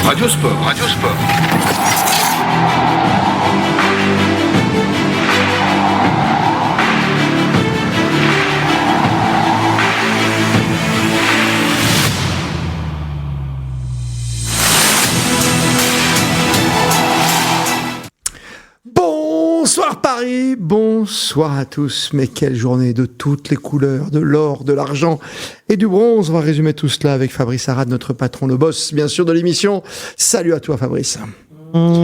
Radio Sport. Bonsoir Paris, bonsoir à tous, mais quelle journée de toutes les couleurs, de l'or, de l'argent et du bronze. On va résumer tout cela avec Fabrice Arad, notre patron, le boss bien sûr de l'émission. Salut à toi Fabrice.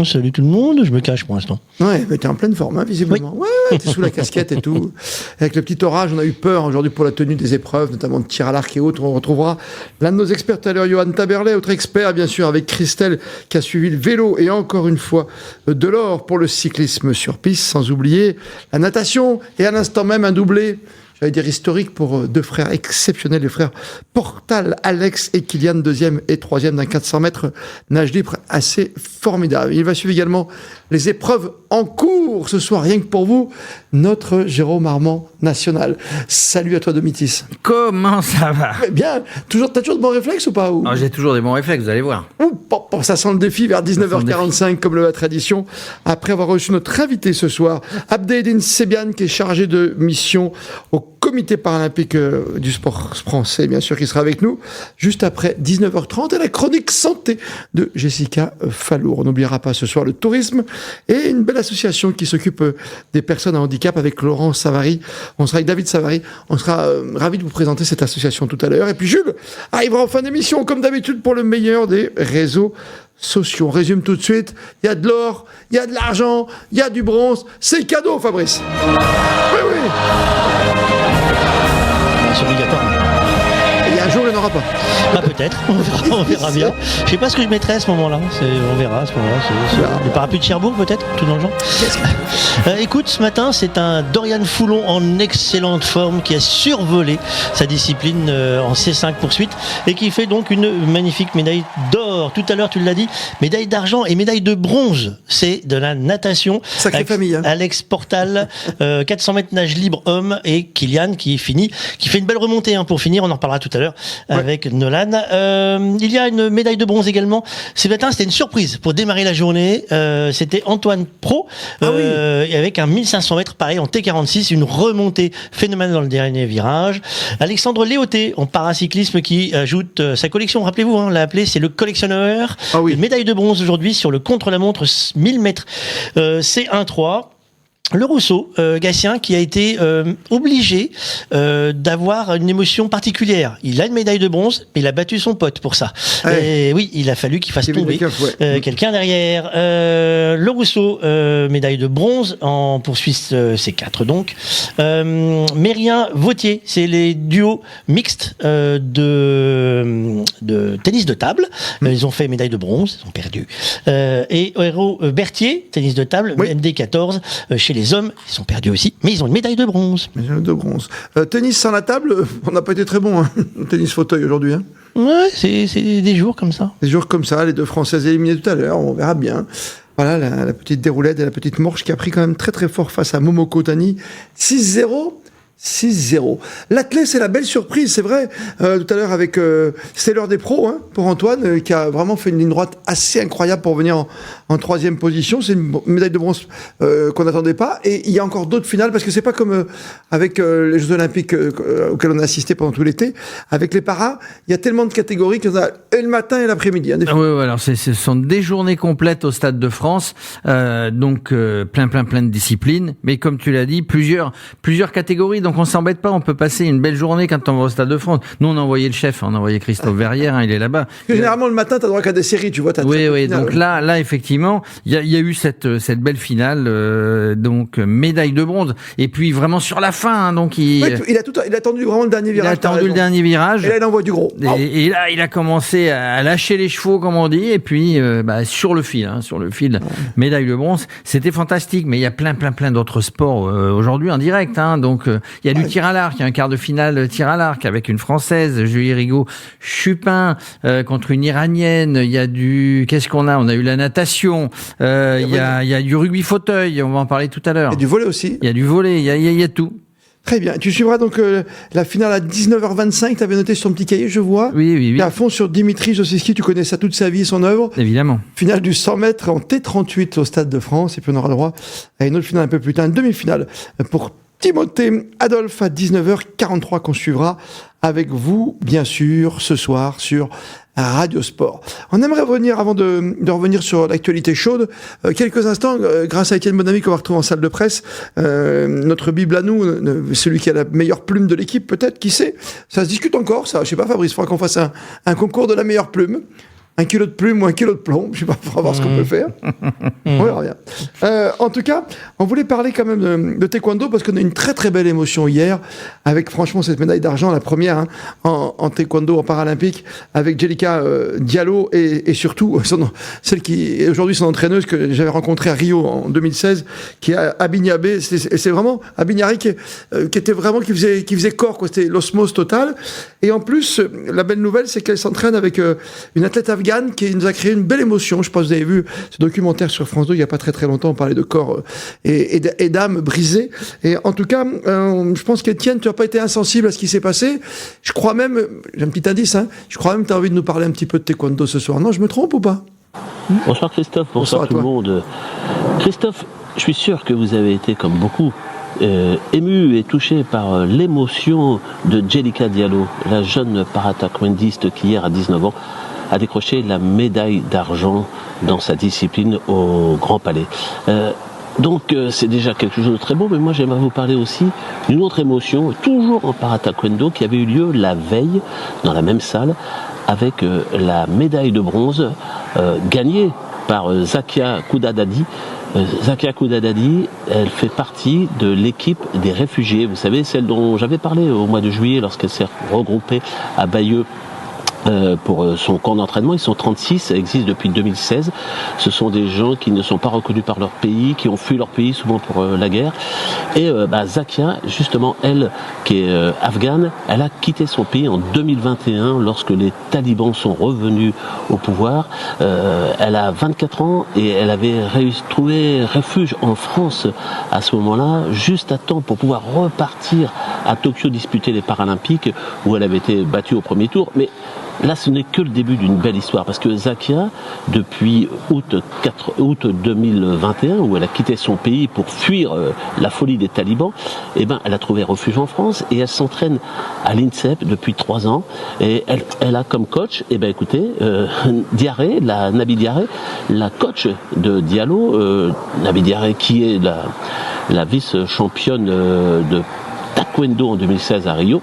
Salut tout le monde, je me cache pour l'instant. Ouais, mais t'es en pleine forme, hein, visiblement. Oui. Ouais, t'es sous la casquette et tout. Avec le petit orage, on a eu peur aujourd'hui pour la tenue des épreuves, notamment de tir à l'arc et autres. On retrouvera l'un de nos experts tout à l'heure, Johan Taberlet, autre expert, bien sûr, avec Christelle, qui a suivi le vélo et encore une fois de l'or pour le cyclisme sur piste, sans oublier la natation et à l'instant même un doublé. J'allais dire historique pour deux frères exceptionnels, les frères Portal, Alex et Kylian, deuxième et troisième d'un 400 mètres nage libre assez formidable. Il va suivre également les épreuves en cours ce soir, rien que pour vous, notre Jérôme Armand national. Salut à toi Domitis. Comment ça va ? Bien, t'as toujours de bons réflexes ou pas ou... J'ai toujours des bons réflexes, vous allez voir. Ça sent le défi vers 19h45 comme le la tradition, après avoir reçu notre invité ce soir, Abdelhadine Sebiane, qui est chargé de mission au comité paralympique du sport français, bien sûr, qui sera avec nous juste après 19h30 et la chronique santé de Jessica Fallour. On n'oubliera pas ce soir le tourisme et une belle association qui s'occupe des personnes à handicap avec Laurent Savary. On sera avec David Savary. On sera ravis de vous présenter cette association tout à l'heure. Et puis Jules arrivera en fin d'émission, comme d'habitude, pour le meilleur des réseaux sociaux. On résume tout de suite. Il y a de l'or, il y a de l'argent, il y a du bronze. C'est cadeau, Fabrice. Oui. C'est obligatoire. Et un jour, il n'y en aura pas. Peut-être, on verra bien. Je sais pas ce que je mettrai à ce moment-là. On verra à ce moment-là. Le parapluie de Cherbourg, peut-être, tout dans le genre. Écoute, ce matin, c'est un Dorian Foulon en excellente forme qui a survolé sa discipline en C5 poursuite et qui fait donc une magnifique médaille d'or. Tout à l'heure, tu l'as dit, médaille d'argent et médaille de bronze. C'est de la natation. Sacrée famille. Hein. Alex Portal, 400 mètres nage libre homme et Kylian qui fait une belle remontée pour finir. On en reparlera tout à l'heure avec Nolan. Il y a une médaille de bronze également. Ce matin, c'était une surprise pour démarrer la journée. C'était Antoine Pro avec un 1500 mètres pareil en T46, une remontée phénoménale dans le dernier virage. Alexandre Léoté en paracyclisme qui ajoute sa collection. Rappelez-vous, on l'a appelé, c'est le collectionneur. Une médaille de bronze aujourd'hui sur le contre-la-montre 1000 mètres C1-3. Le Rousseau, Gatien, qui a été obligé d'avoir une émotion particulière. Il a une médaille de bronze, mais il a battu son pote pour ça. Et oui, il a fallu qu'il fasse tomber quelqu'un derrière. Le Rousseau, médaille de bronze en poursuite C4 donc. Mérien Vautier, c'est les duos mixtes de tennis de table. Ils ont fait médaille de bronze, ils ont perdu. Et Héros Berthier, tennis de table, MD14, chez les hommes, ils sont perdus aussi, mais ils ont une médaille de bronze. Médaille de bronze. Tennis sans la table, on n'a pas été très bon. Tennis fauteuil aujourd'hui. Ouais, c'est des jours comme ça. Des jours comme ça, les deux Françaises éliminées tout à l'heure, on verra bien. Voilà, la petite déroulette et la petite morche qui a pris quand même très très fort face à Momoko Tani. 6-0. L'athlète, c'est la belle surprise, c'est vrai. Tout à l'heure avec c'était l'heure des pros pour Antoine, qui a vraiment fait une ligne droite assez incroyable pour venir en troisième position. C'est une médaille de bronze qu'on n'attendait pas. Et il y a encore d'autres finales, parce que c'est pas comme avec les Jeux Olympiques auxquels on a assisté pendant tout l'été. Avec les paras, il y a tellement de catégories qu'il y en a et le matin et l'après-midi. Oui, alors ce sont des journées complètes au Stade de France, donc plein de disciplines. Mais comme tu l'as dit, plusieurs catégories. Donc on s'embête pas, on peut passer une belle journée quand on va au Stade de France. Nous, on a envoyé le chef, on a envoyé Christophe Verrière, il est là-bas. Généralement, le matin, t'as droit qu'à des séries, tu vois. Oui, donc là, effectivement, il y a eu cette belle finale, donc médaille de bronze. Et puis vraiment sur la fin, donc il a attendu vraiment le dernier virage. Il a attendu le dernier virage. Et là, il envoie du gros. Et là, il a commencé à lâcher les chevaux, comme on dit, et puis sur le fil, médaille de bronze. C'était fantastique, mais il y a plein d'autres sports aujourd'hui en direct, donc il y a du tir à l'arc, il y a un quart de finale tir à l'arc avec une Française, Julie Rigaud-Chupin, contre une Iranienne. Il y a qu'est-ce qu'on a ? On a eu la natation, il y a du rugby fauteuil, on va en parler tout à l'heure. Il y a du volley aussi. Il y a du volley, il y a tout. Très bien. Tu suivras donc la finale à 19h25. Tu avais noté sur ton petit cahier, je vois. Oui. Tu es à fond sur Dimitri Josevski. Tu connais ça toute sa vie, son œuvre. Évidemment. Finale du 100 mètres en T38 au Stade de France. Et puis on aura le droit à une autre finale un peu plus tard, une demi-finale pour Timothée Adolphe à 19h43 qu'on suivra avec vous, bien sûr, ce soir sur Radio Sport. On aimerait revenir, avant de revenir sur l'actualité chaude, quelques instants, grâce à Étienne Bonamy qu'on va retrouver en salle de presse, notre Bible à nous, celui qui a la meilleure plume de l'équipe, peut-être, qui sait, ça se discute encore, ça, je sais pas Fabrice, il faudra qu'on fasse un concours de la meilleure plume. 1 kilo de plume ou 1 kilo de plomb, je sais pas, on va voir ce qu'on peut faire. On verra bien. En tout cas, on voulait parler quand même de taekwondo parce qu'on a une très très belle émotion hier avec franchement cette médaille d'argent, la première en taekwondo en paralympique avec Jelika Diallo et surtout celle qui est aujourd'hui son entraîneuse que j'avais rencontrée à Rio en 2016, qui est Abignabé. C'est vraiment Abignari qui était vraiment qui faisait corps, quoi. C'était l'osmose totale. Et en plus, la belle nouvelle, c'est qu'elle s'entraîne avec une athlète afghane qui nous a créé une belle émotion. Je pense que vous avez vu ce documentaire sur France 2 il n'y a pas très très longtemps. On parlait de corps et d'âme brisées. Et en tout cas, je pense qu'Étienne, tu n'as pas été insensible à ce qui s'est passé. Je crois même, j'ai un petit indice, je crois même que tu as envie de nous parler un petit peu de taekwondo ce soir. Non, je me trompe ou pas? Bonsoir Christophe, bonsoir tout le monde. Christophe, je suis sûr que vous avez été comme beaucoup ému et touché par l'émotion de Jelika Diallo, la jeune para-taekwondiste qui hier à 19 ans a décroché la médaille d'argent dans sa discipline au Grand Palais. Donc c'est déjà quelque chose de très beau, mais moi j'aimerais vous parler aussi d'une autre émotion, toujours en para-taekwondo, qui avait eu lieu la veille dans la même salle avec la médaille de bronze gagnée par Zakia Koudadadi. Zakia Koudadadi, elle fait partie de l'équipe des réfugiés. Vous savez, celle dont j'avais parlé au mois de juillet lorsqu'elle s'est regroupée à Bayeux pour son camp d'entraînement. Ils sont 36, ça existe depuis 2016. Ce sont des gens qui ne sont pas reconnus par leur pays, qui ont fui leur pays souvent pour la guerre. Et Zakia, justement, elle, qui est afghane, elle a quitté son pays en 2021 lorsque les talibans sont revenus au pouvoir. Elle a 24 ans et elle avait trouvé refuge en France à ce moment-là, juste à temps pour pouvoir repartir à Tokyo disputer les Paralympiques où elle avait été battue au premier tour. Mais là, ce n'est que le début d'une belle histoire, parce que Zakia, depuis août 2021, où elle a quitté son pays pour fuir la folie des talibans, elle a trouvé refuge en France et elle s'entraîne à l'INSEP depuis 3 ans. Et elle a comme coach, Diaré, Nabi Diaré, la coach de Diallo, Nabi Diaré qui est la vice-championne de taekwondo en 2016 à Rio.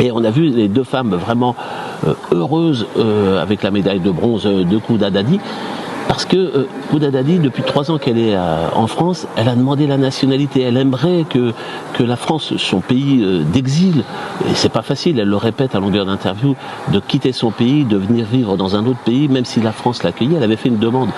Et on a vu les deux femmes vraiment heureuses avec la médaille de bronze de Koudadadi. Parce que Koudadadi, depuis 3 ans qu'elle est en France, elle a demandé la nationalité. Elle aimerait que la France, son pays d'exil, et c'est pas facile, elle le répète à longueur d'interview, de quitter son pays, de venir vivre dans un autre pays, même si la France l'accueillait. Elle avait fait une demande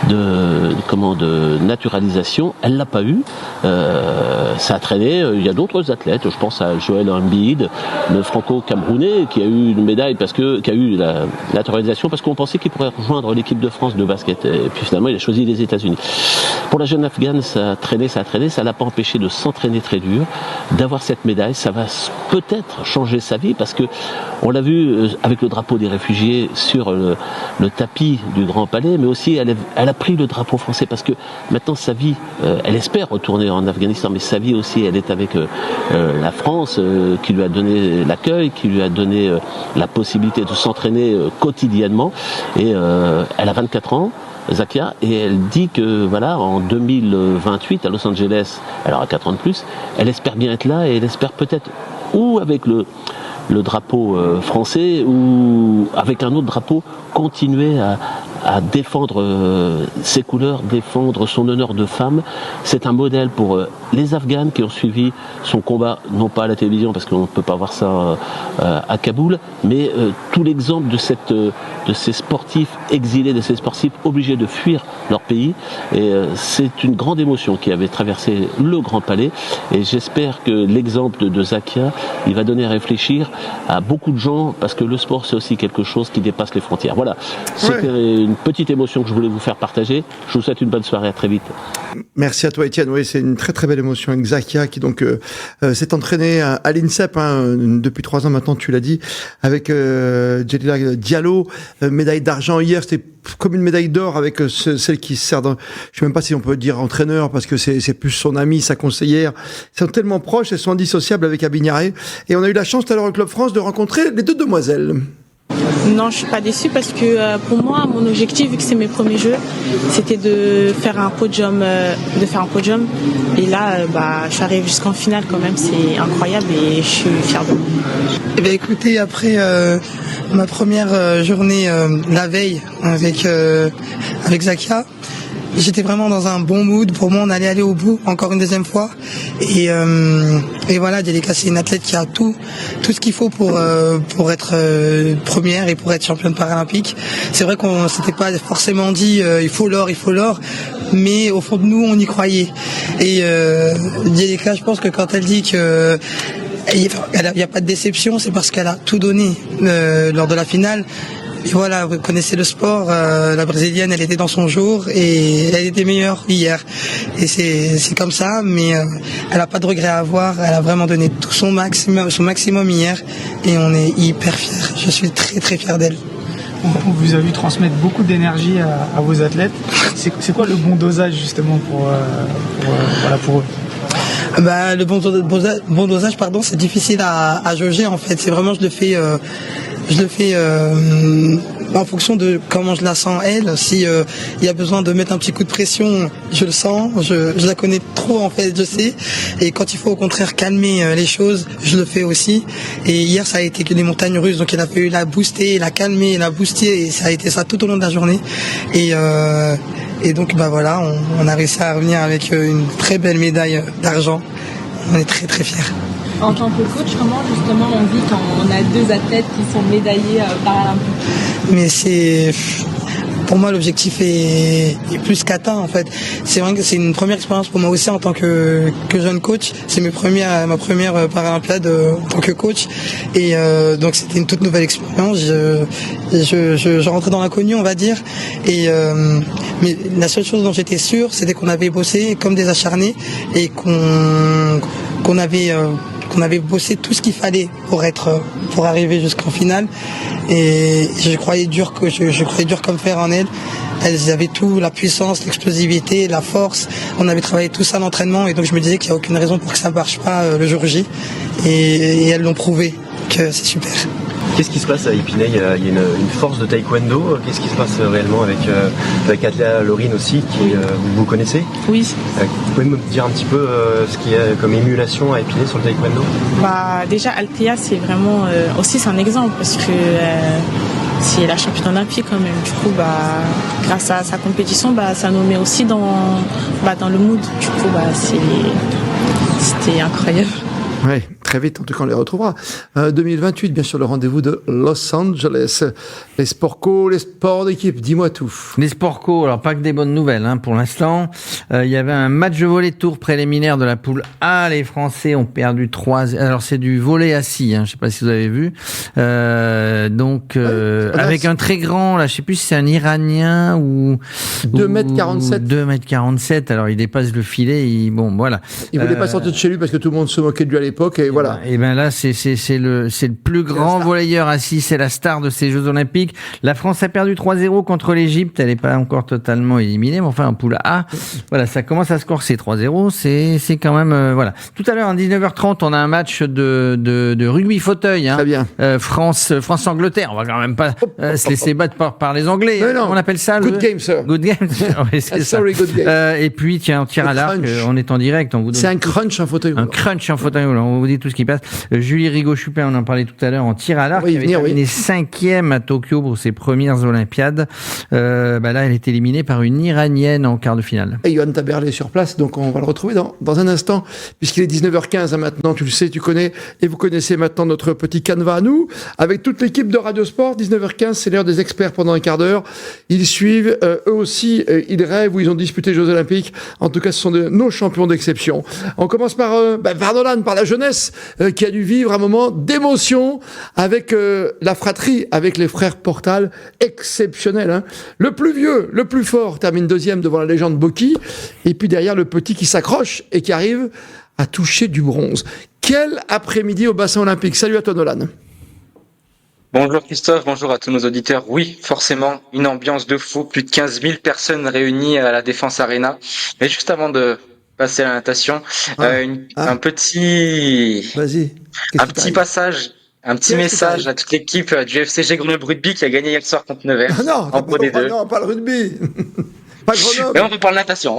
de naturalisation. Elle l'a pas eu. Ça a traîné. Il y a d'autres athlètes. Je pense à Joël Embiid, le franco-camerounais, qui a eu une médaille qui a eu la naturalisation parce qu'on pensait qu'il pourrait rejoindre l'équipe de France de basket. Et puis finalement, il a choisi les États-Unis. Pour la jeune Afghane, ça a traîné. Ça l'a pas empêché de s'entraîner très dur, d'avoir cette médaille. Ça va peut-être changer sa vie parce que on l'a vu avec le drapeau des réfugiés sur le tapis du Grand Palais, mais aussi elle a pris le drapeau français parce que maintenant sa vie, elle espère retourner en Afghanistan, mais sa vie aussi, elle est avec la France qui lui a donné l'accueil, qui lui a donné la possibilité de s'entraîner quotidiennement. Et elle a 24 ans. Zakia, et elle dit que voilà, en 2028 à Los Angeles, elle aura 4 ans de plus, elle espère bien être là et elle espère peut-être ou avec le drapeau français ou avec un autre drapeau continuer à défendre ses couleurs, défendre son honneur de femme. C'est un modèle pour les Afghanes qui ont suivi son combat, non pas à la télévision parce qu'on ne peut pas voir ça à Kaboul, mais tout l'exemple de ces sportifs exilés, de ces sportifs obligés de fuir leur pays. Et c'est une grande émotion qui avait traversé le Grand Palais. Et j'espère que l'exemple de Zakia, il va donner à réfléchir à beaucoup de gens parce que le sport c'est aussi quelque chose qui dépasse les frontières. Voilà, c'était une une petite émotion que je voulais vous faire partager. Je vous souhaite une bonne soirée, à très vite. Merci à toi, Étienne. Oui, c'est une très très belle émotion avec Zakia qui donc s'est entraîné à l'INSEP depuis 3 ans maintenant, tu l'as dit, avec Djelila Diallo, médaille d'argent hier. C'était comme une médaille d'or avec celle qui sert dans, je sais même pas si on peut dire entraîneur parce que c'est plus son amie, sa conseillère. Ils sont tellement proches, elles sont indissociables avec Abignaret. Et on a eu la chance tout à l'heure au Club France de rencontrer les 2 demoiselles. Non, je suis pas déçue parce que pour moi, mon objectif, vu que c'est mes premiers jeux, c'était de faire un podium, Et là, je suis arrivée jusqu'en finale quand même. C'est incroyable et je suis fière de moi. Eh bien, écoutez, après ma première journée la veille avec Zakia, j'étais vraiment dans un bon mood. Pour moi, on allait aller au bout encore une deuxième fois. Et voilà, Djelika, c'est une athlète qui a tout ce qu'il faut pour être première et pour être championne paralympique. C'est vrai qu'on s'était pas forcément dit il faut l'or, mais au fond de nous, on y croyait. Et Djelika, je pense que quand elle dit que il n'y a pas de déception, c'est parce qu'elle a tout donné lors de la finale. Et voilà, vous connaissez le sport, la brésilienne, elle était dans son jour et elle était meilleure hier. Et c'est comme ça, mais elle n'a pas de regret à avoir. Elle a vraiment donné tout son maximum hier et on est hyper fiers. Je suis très très fier d'elle. On vous a vu transmettre beaucoup d'énergie à vos athlètes. C'est quoi le bon dosage justement pour eux? Le bon dosage, c'est difficile à jauger en fait. C'est vraiment, je le fais en fonction de comment je la sens elle. Si il y a besoin de mettre un petit coup de pression, je le sens. Je la connais trop en fait, je sais. Et quand il faut au contraire calmer les choses, je le fais aussi. Et hier, ça a été que des montagnes russes, donc il a fallu la booster, la calmer, la booster, et ça a été ça tout au long de la journée. Et donc voilà, on a réussi à revenir avec une très belle médaille d'argent. On est très très fiers. En tant que coach, comment justement on vit quand on a 2 athlètes qui sont médaillés paralympiques? Mais pour moi, l'objectif est plus qu'atteint en fait. C'est vrai que c'est une première expérience pour moi aussi en tant que jeune coach. C'est ma première Paralympiade en tant que coach. Et donc c'était une toute nouvelle expérience. Je rentrais dans l'inconnu, on va dire. Mais la seule chose dont j'étais sûr, c'était qu'on avait bossé comme des acharnés et qu'on avait bossé tout ce qu'il fallait pour arriver jusqu'en finale. Et je croyais dur comme fer en elles. Elles avaient tout, la puissance, l'explosivité, la force. On avait travaillé tout ça à l'entraînement et donc je me disais qu'il n'y a aucune raison pour que ça ne marche pas le jour J. Et elles l'ont prouvé, que c'est super. Qu'est-ce qui se passe à Épinay? Il y a une force de taekwondo. Qu'est-ce qui se passe réellement avec Athéa Laurine aussi, qui vous connaissez? Oui. Vous pouvez me dire un petit peu ce qu'il y a comme émulation à Épinay sur le taekwondo? Déjà, Althea, c'est vraiment aussi c'est un exemple parce que c'est la championne olympique quand même. Du coup, grâce à sa compétition, ça nous met aussi dans le mood. Du coup, c'était incroyable. Oui, très vite, en tout cas, on les retrouvera. 2028, bien sûr, le rendez-vous de Los Angeles. Les sports co, les sports d'équipe, dis-moi tout. Les sports co, alors pas que des bonnes nouvelles pour l'instant. Il y avait un match de volley tour préliminaire de la poule A. Les Français ont perdu 3. Alors c'est du volley assis, je ne sais pas si vous avez vu. Avec un très grand, là, je ne sais plus si c'est un Iranien ou 2m47. 2m47. Alors il dépasse le filet. Il voulait pas sortir de chez lui parce que tout le monde se moquait de lui à l'époque et voilà. Et ben là c'est le plus grand volleyeur assis, c'est la star de ces Jeux Olympiques. La France a perdu 3-0 contre l'Égypte, elle n'est pas encore totalement éliminée, mais enfin en poule A, voilà, ça commence à se corser 3-0, c'est quand même voilà. Tout à l'heure à 19h30, on a un match de rugby fauteuil Très bien. France-Angleterre, on va quand même pas se laisser battre par les Anglais. Non. On appelle ça good game, sir. Good game. Ouais, c'est ça. Sorry, good game. Et puis tiens, on tire à l'arc, on est en direct, on vous donne c'est un crunch en fauteuil. Un crunch en fauteuil roulant, on vous dit tout ce qui passe. Julie Rigaud-Chupin, on en parlait tout à l'heure, en tir à l'arc, qui avait terminé 5e à Tokyo pour ses premières Olympiades. Là, elle est éliminée par une Iranienne en quart de finale. Et Yohann Taberlet est sur place, donc on va le retrouver dans un instant, puisqu'il est 19h15 maintenant, tu le sais, tu connais, et vous connaissez maintenant notre petit canevas à nous, avec toute l'équipe de Radio Sport. 19h15, c'est l'heure des experts pendant un quart d'heure. Ils suivent, eux aussi, ils rêvent, où ils ont disputé les Jeux Olympiques. En tout cas, ce sont nos champions d'exception. On commence par Nolan, par la jeunesse, qui a dû vivre un moment d'émotion avec la fratrie, avec les frères Portal, exceptionnel. Hein. Le plus vieux, le plus fort, termine deuxième devant la légende Boki, et puis derrière le petit qui s'accroche et qui arrive à toucher du bronze. Quel après-midi au bassin olympique. Salut à toi Nolan. Bonjour Christophe, bonjour à tous nos auditeurs. Oui, forcément, une ambiance de fou, plus de 15 000 personnes réunies à la Défense Arena. Mais juste avant de passer à la natation, un petit passage, un petit message à toute l'équipe du FCG Grenoble Rugby qui a gagné hier soir contre Nevers. Ah non, en Pro D2. Non, pas le rugby. Pas Grenoble. Mais on reparle natation.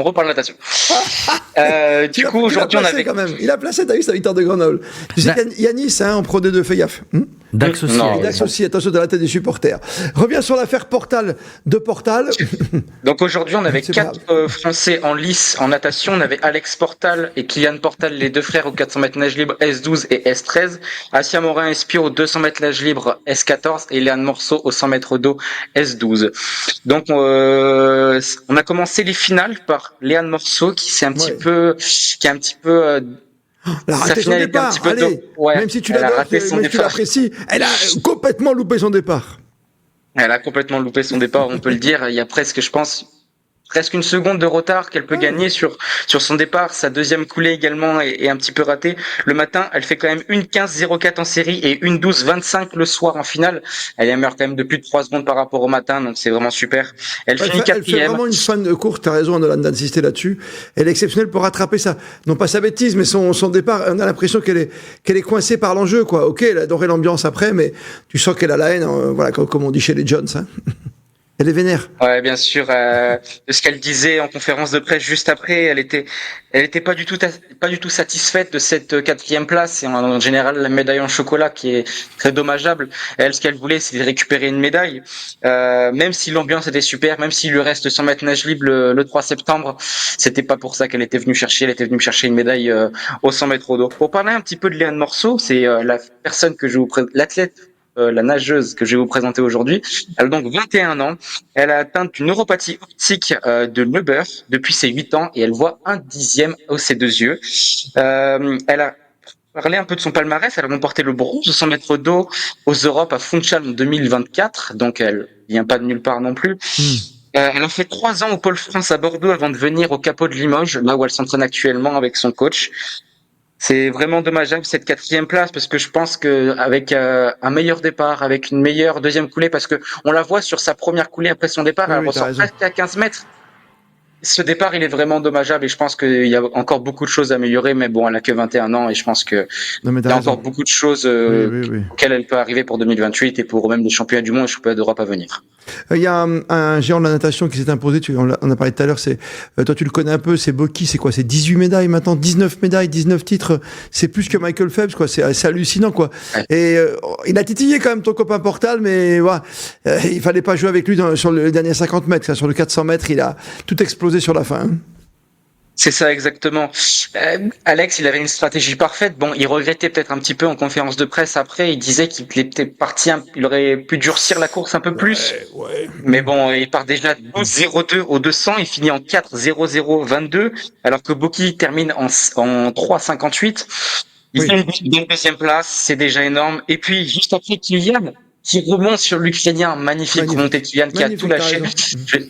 Du coup, aujourd'hui, on avait... quand même. Il a placé, t'as vu sa victoire de Grenoble. Tu sais, Yanis, en Pro D2, fais gaffe. Dax aussi. Dax aussi, attention dans la tête des supporters. Reviens sur l'affaire Portal de Portal. Donc aujourd'hui, on avait 4 Français en lice en natation. On avait Alex Portal et Kylian Portal, les deux frères au 400 mètres nage libre S12 et S13. Assia Morin-Espire au 200 mètres nage libre S14 et Léane Morceau au 100 mètres d'eau S12. Donc on a commencé les finales par Léane Morceau qui a un petit peu elle a raté son départ. Même si tu l'apprécies, elle a complètement loupé son départ. Elle a complètement loupé son départ, on peut le dire. Il y a presque une seconde de retard qu'elle peut gagner sur son départ. Sa deuxième coulée également est un petit peu ratée. Le matin, elle fait quand même une 15-04 en série et une 12-25 le soir en finale. Elle est meilleure quand même de plus de 3 secondes par rapport au matin, donc c'est vraiment super. Elle finit 4e. Elle fait vraiment une fin de course, t'as raison Nolan d'insister là-dessus. Elle est exceptionnelle pour rattraper non pas sa bêtise, mais son départ. On a l'impression qu'elle est coincée par l'enjeu, quoi. Ok, elle a adoré l'ambiance après, mais tu sens qu'elle a la haine, voilà, comme on dit chez les Jones, hein. Elle est vénère. Ouais, bien sûr. De ce qu'elle disait en conférence de presse juste après, elle était pas du tout satisfaite de cette 4e place et en général la médaille en chocolat qui est très dommageable. Elle, ce qu'elle voulait, c'est de récupérer une médaille. Même si l'ambiance était super, même s'il lui reste 100 mètres nage libre le 3 septembre, c'était pas pour ça qu'elle était venue chercher. Elle était venue chercher une médaille au 100 mètres au dos. Pour parler un petit peu de Léane Morceau, c'est la personne que je vous présente, l'athlète. La nageuse que je vais vous présenter aujourd'hui. Elle a donc 21 ans. Elle a atteint une neuropathie optique de Leber depuis ses 8 ans et elle voit 1/10 de ses 2 yeux. Elle a parlé un peu de son palmarès. Elle a remporté le bronze 100 mètres d'eau aux Europes à Funchal en 2024. Donc elle vient pas de nulle part non plus. Elle a fait 3 ans au Pôle France à Bordeaux avant de venir au Capot de Limoges, là où elle s'entraîne actuellement avec son coach. C'est vraiment dommageable cette 4e place parce que je pense que avec un meilleur départ, avec une meilleure deuxième coulée, parce que on la voit sur sa première coulée après son départ, elle ressort presque à 15 mètres. Ce départ, il est vraiment dommageable et je pense qu'il y a encore beaucoup de choses à améliorer, mais bon, elle a que 21 ans et je pense que il y a encore beaucoup de choses auxquelles elle peut arriver pour 2028 et pour même les championnats du monde et les championnats d'Europe à venir. Il y a un géant de la natation qui s'est imposé, on a parlé tout à l'heure, toi tu le connais un peu, c'est Boki, c'est quoi? C'est 18 médailles maintenant, 19 médailles, 19 titres, c'est plus que Michael Phelps, quoi, c'est hallucinant, quoi. Ouais. Et il a titillé quand même ton copain Portal, mais voilà, il fallait pas jouer avec lui sur le dernier 50 mètres, sur le 400 mètres, il a tout explosé sur la fin. Hein. C'est ça exactement. Alex, il avait une stratégie parfaite. Bon, il regrettait peut-être un petit peu en conférence de presse après. Il disait qu'il était parti, il aurait pu durcir la course un peu plus. Ouais. Mais bon, il part déjà 12-02 au 200. Il finit en 4-0-0-22, alors que Boki termine en 3-58. Il fait une deuxième place, c'est déjà énorme. Et puis juste après, Kylian qui remonte sur l'Ukrainien, magnifique remontée de Kylian qui a tout lâché.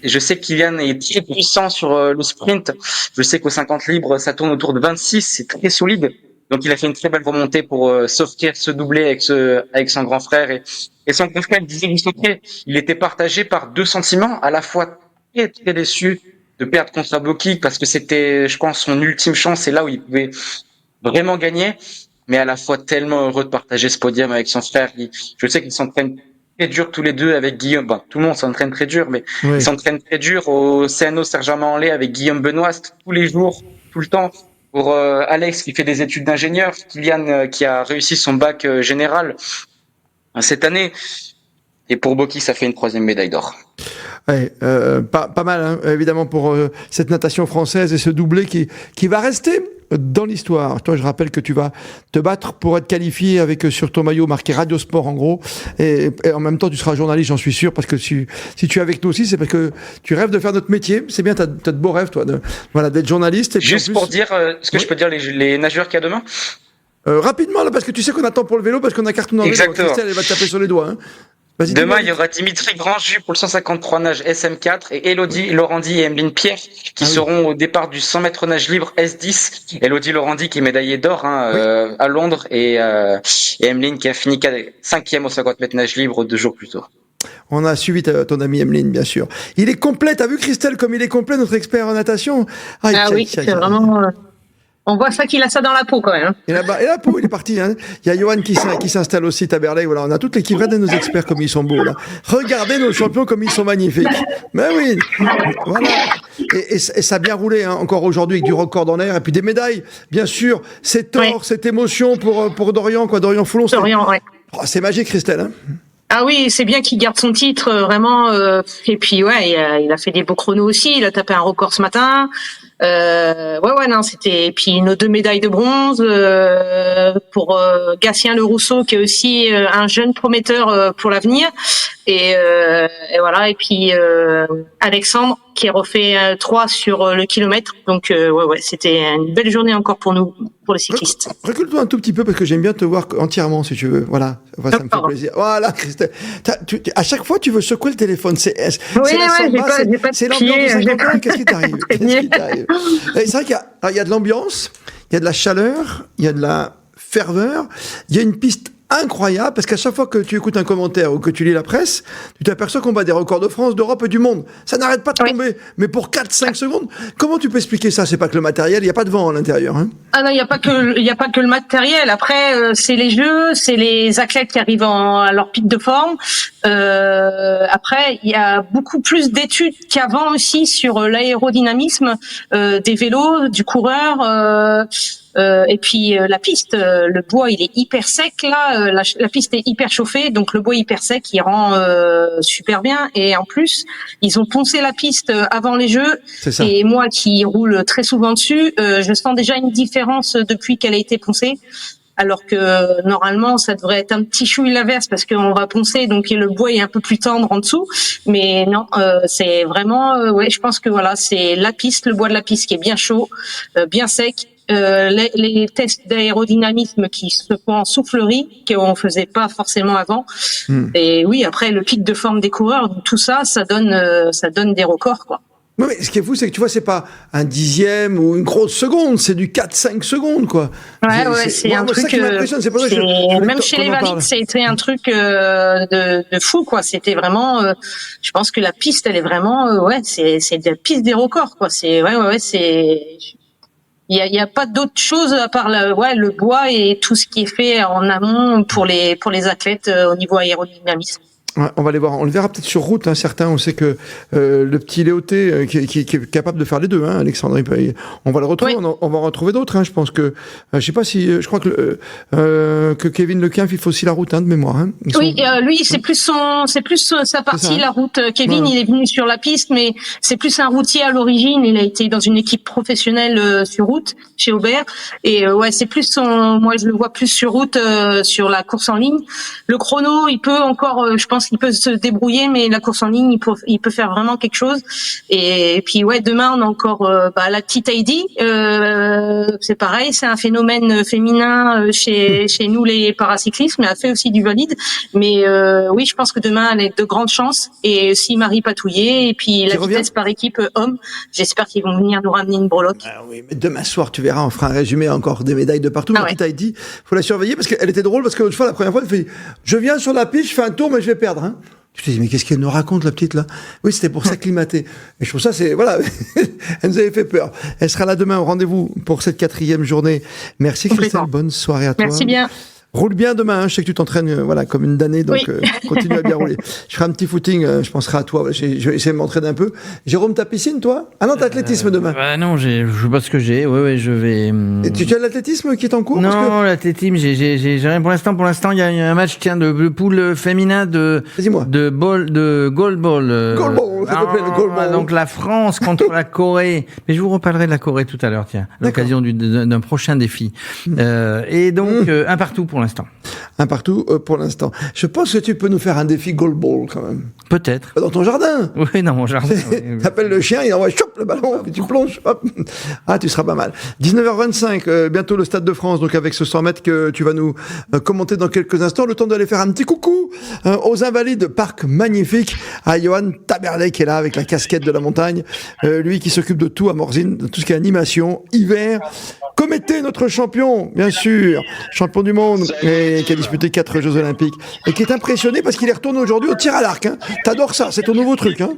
Je sais que Kylian est très puissant sur le sprint. Je sais qu'au 50 libres, ça tourne autour de 26, c'est très solide. Donc il a fait une très belle remontée pour s'offrir ce doublé avec son grand frère. Et son grand frère disait juste après, il était partagé par 2 sentiments, à la fois très très déçu de perdre contre Boki parce que c'était, je pense, son ultime chance, c'est là où il pouvait vraiment gagner. Mais à la fois tellement heureux de partager ce podium avec son frère. Je sais qu'ils s'entraînent très dur tous les deux avec Guillaume. Bon, tout le monde s'entraîne très dur, mais ils s'entraînent très dur au CNO Sergent-Manlé avec Guillaume Benoît tous les jours, tout le temps. Pour Alex qui fait des études d'ingénieur, Kylian qui a réussi son bac général cette année. Et pour Boki, ça fait une 3e médaille d'or. Ouais, pas mal, hein, évidemment, pour cette natation française et ce doublé qui va rester dans l'histoire. Toi, je rappelle que tu vas te battre pour être qualifié avec sur ton maillot marqué Radio Sport, en gros. Et en même temps, tu seras journaliste, j'en suis sûr, parce que si tu es avec nous aussi, c'est parce que tu rêves de faire notre métier. C'est bien, t'as de beaux rêves, toi, d'être journaliste. Et juste pour dire ce que je peux dire les nageurs qu'il y a demain. Rapidement, là, parce que tu sais qu'on attend pour le vélo, parce qu'on a carton dans le vélo. Exactement. Christelle, elle va te taper sur les doigts. Hein. Vas-y, Demain, dis-moi. il y aura Dimitri Grandjus pour le 153 nage SM4 et Elodie Laurandi et Emeline Pierre qui seront au départ du 100 mètres nage libre S10. Elodie Laurandi qui est médaillée d'or à Londres et Emeline qui a fini 5e au 50 mètres nage libre 2 jours plus tôt. On a suivi ton ami Emeline, bien sûr. Il est complet. T'as vu, Christelle, comme il est complet, notre expert en natation? C'est vraiment... On voit ça qu'il a ça dans la peau quand même. Et la peau, il est parti. Hein. Il y a Johan qui s'installe aussi, Taberley. Voilà, on a toute l'équipe. Regardez nos experts comme ils sont beaux là. Regardez nos champions comme ils sont magnifiques. Mais oui, voilà. Et ça a bien roulé hein, encore aujourd'hui avec du record en l'air et puis des médailles. Bien sûr, cette émotion pour Dorian, quoi. Dorian Foulon. Dorian, ouais. Oh, c'est magique, Christelle. Hein. Ah oui, c'est bien qu'il garde son titre vraiment. Et puis il a fait des beaux chronos aussi. Il a tapé un record ce matin. C'était. Et puis nos 2 médailles de bronze pour Gatien Le Rousseau qui est aussi un jeune prometteur pour l'avenir. Et voilà. Et puis Alexandre qui a refait 3 sur le kilomètre. Donc c'était une belle journée encore pour nous, pour les cyclistes. Recule-toi un tout petit peu parce que j'aime bien te voir entièrement si tu veux. Voilà, ça me fait plaisir. Voilà, Christelle. À chaque fois, tu veux secouer le téléphone. C'est l'ambiance de Saint-Quentin. Qu'est-ce qui t'arrive? C'est vrai qu'il y a de l'ambiance, il y a de la chaleur, il y a de la ferveur, il y a une piste incroyable parce qu'à chaque fois que tu écoutes un commentaire ou que tu lis la presse, tu t'aperçois qu'on bat des records de France, d'Europe et du monde. Ça n'arrête pas de tomber, mais pour 4-5 secondes. Comment tu peux expliquer ça? C'est pas que le matériel, il n'y a pas de vent à l'intérieur. Hein. Ah non, il n'y a pas que le matériel. Après, c'est les jeux, c'est les athlètes qui arrivent à leur pic de forme. Après, il y a beaucoup plus d'études qu'avant aussi sur l'aérodynamisme des vélos, du coureur. Et puis la piste, le bois il est hyper sec là, la piste est hyper chauffée, donc le bois hyper sec il rend super bien. Et en plus ils ont poncé la piste avant les Jeux. Et moi qui roule très souvent dessus, je sens déjà une différence depuis qu'elle a été poncée. Alors que normalement ça devrait être un petit chouille l'inverse parce qu'on va poncer donc le bois est un peu plus tendre en dessous, mais non, c'est vraiment je pense que voilà, c'est la piste, le bois de la piste qui est bien chaud, bien sec. Les tests d'aérodynamisme qui se font en soufflerie qu'on faisait pas forcément avant. Et oui, après le pic de forme des coureurs, tout ça donne des records quoi. Oui, mais ce qui est fou, c'est que tu vois, c'est pas un dixième ou une grosse seconde, c'est du 4-5 secondes, quoi. C'est un truc. Ça qui m'impressionne, c'est pour ça que même chez les valides, c'était un truc de fou, quoi. C'était vraiment. Je pense que la piste, elle est vraiment. C'est la piste des records, quoi. C'est Il y a pas d'autre chose à part le bois et tout ce qui est fait en amont pour les athlètes au niveau aérodynamisme. Ouais, on va les voir. On le verra peut-être sur route. Hein, certains, on sait que le petit Léoté qui est capable de faire les deux. Hein, Alexandre, on va le retrouver. Oui. On va en retrouver d'autres. Hein, je pense que je sais pas si je crois que Kevin Lequinf il faut aussi la route de mémoire. Hein. Lui c'est plus sa partie la route. Kevin il est venu sur la piste, mais c'est plus un routier à l'origine. Il a été dans une équipe professionnelle sur route chez Aubert. Et c'est plus moi je le vois plus sur route sur la course en ligne. Le chrono il peut encore, je pense qu'il peut se débrouiller, mais la course en ligne, il peut faire vraiment quelque chose. Et puis demain on a encore la petite Heidi. C'est pareil, c'est un phénomène féminin chez nous les paracyclistes, mais elle fait aussi du valide. Mais oui, je pense que demain elle a de grandes chances. Et aussi Marie Patouillet et puis la vitesse par équipe homme. J'espère qu'ils vont venir nous ramener une breloque. Ah oui, mais demain soir tu verras, on fera un résumé encore des médailles de partout. La petite Heidi, faut la surveiller parce qu'elle était drôle parce que l'autre fois, la première fois, elle fait je viens sur la piste, je fais un tour, mais je vais perdre. Hein. Je te dis, mais qu'est-ce qu'elle nous raconte, la petite, là? Oui, c'était pour s'acclimater. Et je trouve ça, voilà, elle nous avait fait peur. Elle sera là demain au rendez-vous pour cette 4e journée. Merci, Christelle. Bonne soirée à toi. Merci bien. Roule bien demain, je sais que tu t'entraînes comme une damnée, donc continue à bien rouler. Je ferai un petit footing, je penserai à toi, je vais essayer de m'entraîner un peu. Jérôme, ta piscine, toi? Ah non, t'as athlétisme demain. Non, je sais pas ce que j'ai, je vais... Et tu as l'athlétisme qui est en cours? Non, l'athlétisme, j'ai rien pour l'instant, il y a un match, de poule féminin de goalball. Goalball, ça s'appelle le goalball. Donc la France contre la Corée. Mais je vous reparlerai de la Corée tout à l'heure, tiens, à l'occasion d'un prochain défi. Et donc, un partout pour l'instant. Un partout pour l'instant. Je pense que tu peux nous faire un défi goal ball quand même. Peut-être. Dans ton jardin. Oui, dans mon jardin. T'appelles le chien, il envoie chop le ballon, puis tu plonges. Hop. Ah, tu seras pas mal. 19h25, bientôt le Stade de France, donc avec ce 100 mètres que tu vas nous commenter dans quelques instants. Le temps d'aller faire un petit coucou aux Invalides, parc magnifique, à Johan Taberlet qui est là avec la casquette de la montagne. Lui qui s'occupe de tout à Morzine, de tout ce qui est animation, hiver. Comété, notre champion, bien sûr, champion du monde, et qui a disputé 4 Jeux Olympiques, et qui est impressionné parce qu'il est retourné aujourd'hui au tir à l'arc. Hein. T'adores ça, c'est ton nouveau truc. Hein.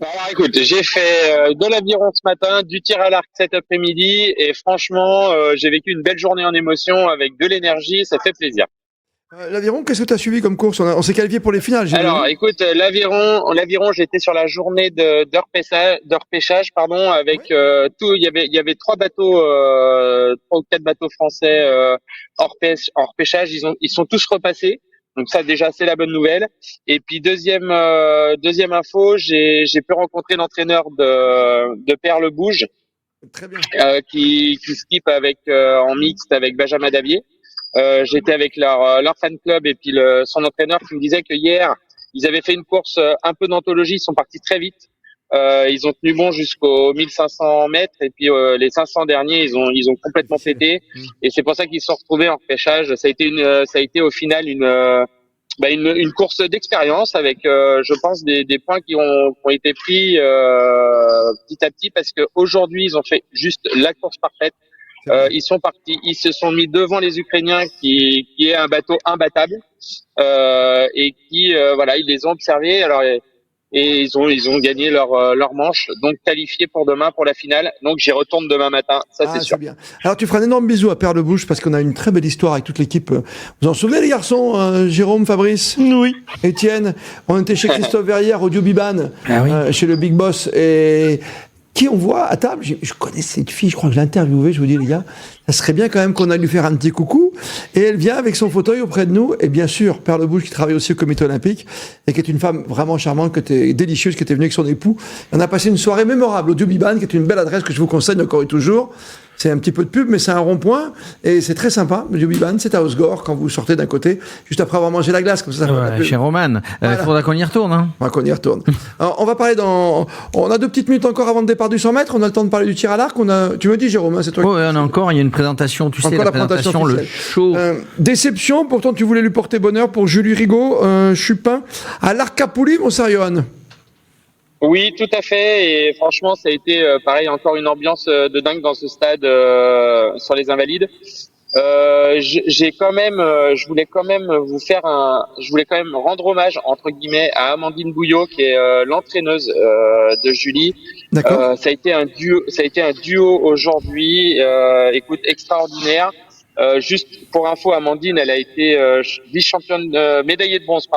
Alors écoute, j'ai fait de l'aviron ce matin, du tir à l'arc cet après-midi, et franchement, j'ai vécu une belle journée en émotion avec de l'énergie, ça fait plaisir. L'aviron, qu'est-ce que tu as suivi comme course? On s'est qualifié pour les finales. Alors, écoute, l'aviron, j'étais sur la journée de repêchage, avec tout. Il y avait 3 ou 4 bateaux français hors repêchage. Ils sont tous repassés. Donc ça, déjà, c'est la bonne nouvelle. Et puis deuxième info, j'ai pu rencontrer l'entraîneur de Perle Bouge, très bien, qui skip en mixte avec Benjamin Davier. J'étais avec leur fan club et puis son entraîneur qui me disait que hier ils avaient fait une course un peu d'anthologie, ils sont partis très vite, ils ont tenu bon jusqu'aux 1500 mètres et puis les 500 derniers ils ont complètement pété et c'est pour ça qu'ils se sont retrouvés en repêchage. Ça a été au final une course d'expérience avec je pense des points qui ont été pris petit à petit parce que aujourd'hui ils ont fait juste la course parfaite. Ils sont partis, ils se sont mis devant les Ukrainiens qui est un bateau imbattable et qui ils les ont observés et ils ont gagné leur manche, donc qualifiés pour demain pour la finale. Donc j'y retourne demain matin, ça c'est sûr. Bien. Alors tu feras un énorme bisou à Perle Bouche parce qu'on a une très belle histoire avec toute l'équipe. Vous en souvenez les garçons, Jérôme, Fabrice, oui, Étienne. On était chez Christophe Verrière, Audio Biban, chez le Big Boss et qui on voit à table, je connais cette fille, je crois que je l'ai interviewée, je vous dis les gars, ça serait bien quand même qu'on aille lui faire un petit coucou, et elle vient avec son fauteuil auprès de nous, et bien sûr, Perle Bouche qui travaille aussi au comité olympique, et qui est une femme vraiment charmante, délicieuse, qui était venue avec son époux. On a passé une soirée mémorable au Dubiban, qui est une belle adresse que je vous conseille encore et toujours. C'est un petit peu de pub, mais c'est un rond-point, et c'est très sympa. Le Dubiban, c'est à Osgore, quand vous sortez d'un côté, juste après avoir mangé la glace, comme ça. Chez Roman. Il faudra qu'on y retourne. Hein. On va qu'on y retourne. Alors, on va parler on a 2 petites minutes encore avant le départ du 100 mètres. On a le temps de parler du tir à l'arc. Tu me dis, Jérôme, c'est toi. Oui, on a encore. Il y a une présentation. Tu sais, la présentation, le show. Déception. Pourtant, tu voulais lui porter bonheur pour Julie Rigaud, Chupin, à l'Arcapouli, mon Sarion. Oui, tout à fait. Et franchement, ça a été pareil, encore une ambiance de dingue dans ce stade sur les Invalides. Je voulais quand même rendre hommage entre guillemets à Amandine Bouillot qui est l'entraîneuse de Julie. D'accord. Ça a été un duo aujourd'hui. Écoute, extraordinaire. Juste pour info, Amandine, elle a été vice-championne médaillée de bronze,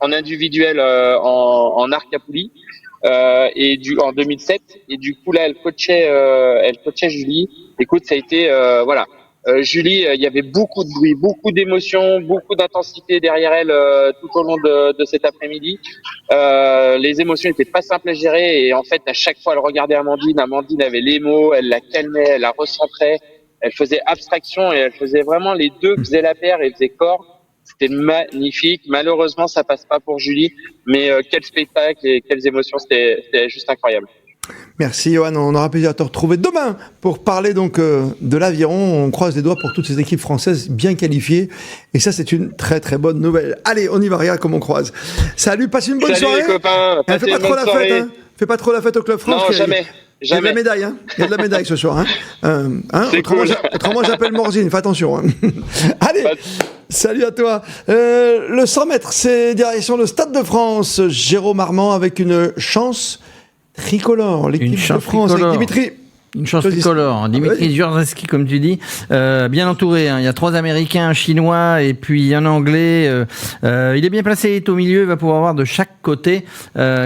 en individuel en Arcapouli. En 2007 et du coup là elle coachait Julie. Écoute, ça a été Julie, il y avait beaucoup de bruit, beaucoup d'émotions, beaucoup d'intensité derrière elle tout au long de cet après-midi. Les émotions n'étaient pas simples à gérer et en fait à chaque fois elle regardait Amandine avait les mots, elle la calmait, elle la recentrait, elle faisait abstraction et elle faisait vraiment les deux faisaient la paire et faisaient corps. C'était magnifique. Malheureusement, ça passe pas pour Julie, mais quel spectacle et quelles émotions, c'était juste incroyable. Merci Johan, on aura plaisir à te retrouver demain pour parler donc de l'aviron. On croise les doigts pour toutes ces équipes françaises bien qualifiées et ça c'est une très très bonne nouvelle. Allez, on y va, regarde comme on croise. Salut, passe une bonne soirée. Salut les copains, fais pas trop la fête, hein. Fais pas trop la fête au Club France. Non, jamais. Il y a de la médaille, hein. Il y a de la médaille ce soir, hein. Autrement, j'appelle Morzine, fais attention, hein. Allez, salut à toi. Le 100 mètres, c'est direction le Stade de France. Jérôme Armand avec une chance tricolore, l'équipe de France avec Dimitri. Une chance tricolore. Dimitri Djurzinski, comme tu dis, bien entouré. Hein. Il y a 3 Américains, un Chinois et puis un Anglais. Il est bien placé, il est au milieu. Il va pouvoir voir de chaque côté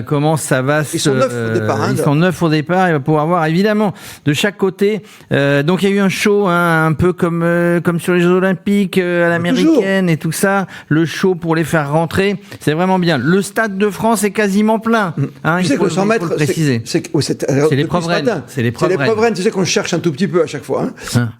comment ça va se... Ils sont 9 au départ. Ils sont 9 au départ. Il va pouvoir voir évidemment de chaque côté. Donc il y a eu un show, hein, un peu comme sur les Jeux Olympiques à l'américaine et tout ça. Le show pour les faire rentrer, c'est vraiment bien. Le Stade de France est quasiment plein. Hein, tu sais que le 100 mètres, c'est l'épreuve reine. C'est l'épreuve Lovren, tu sais qu'on cherche un tout petit peu à chaque fois.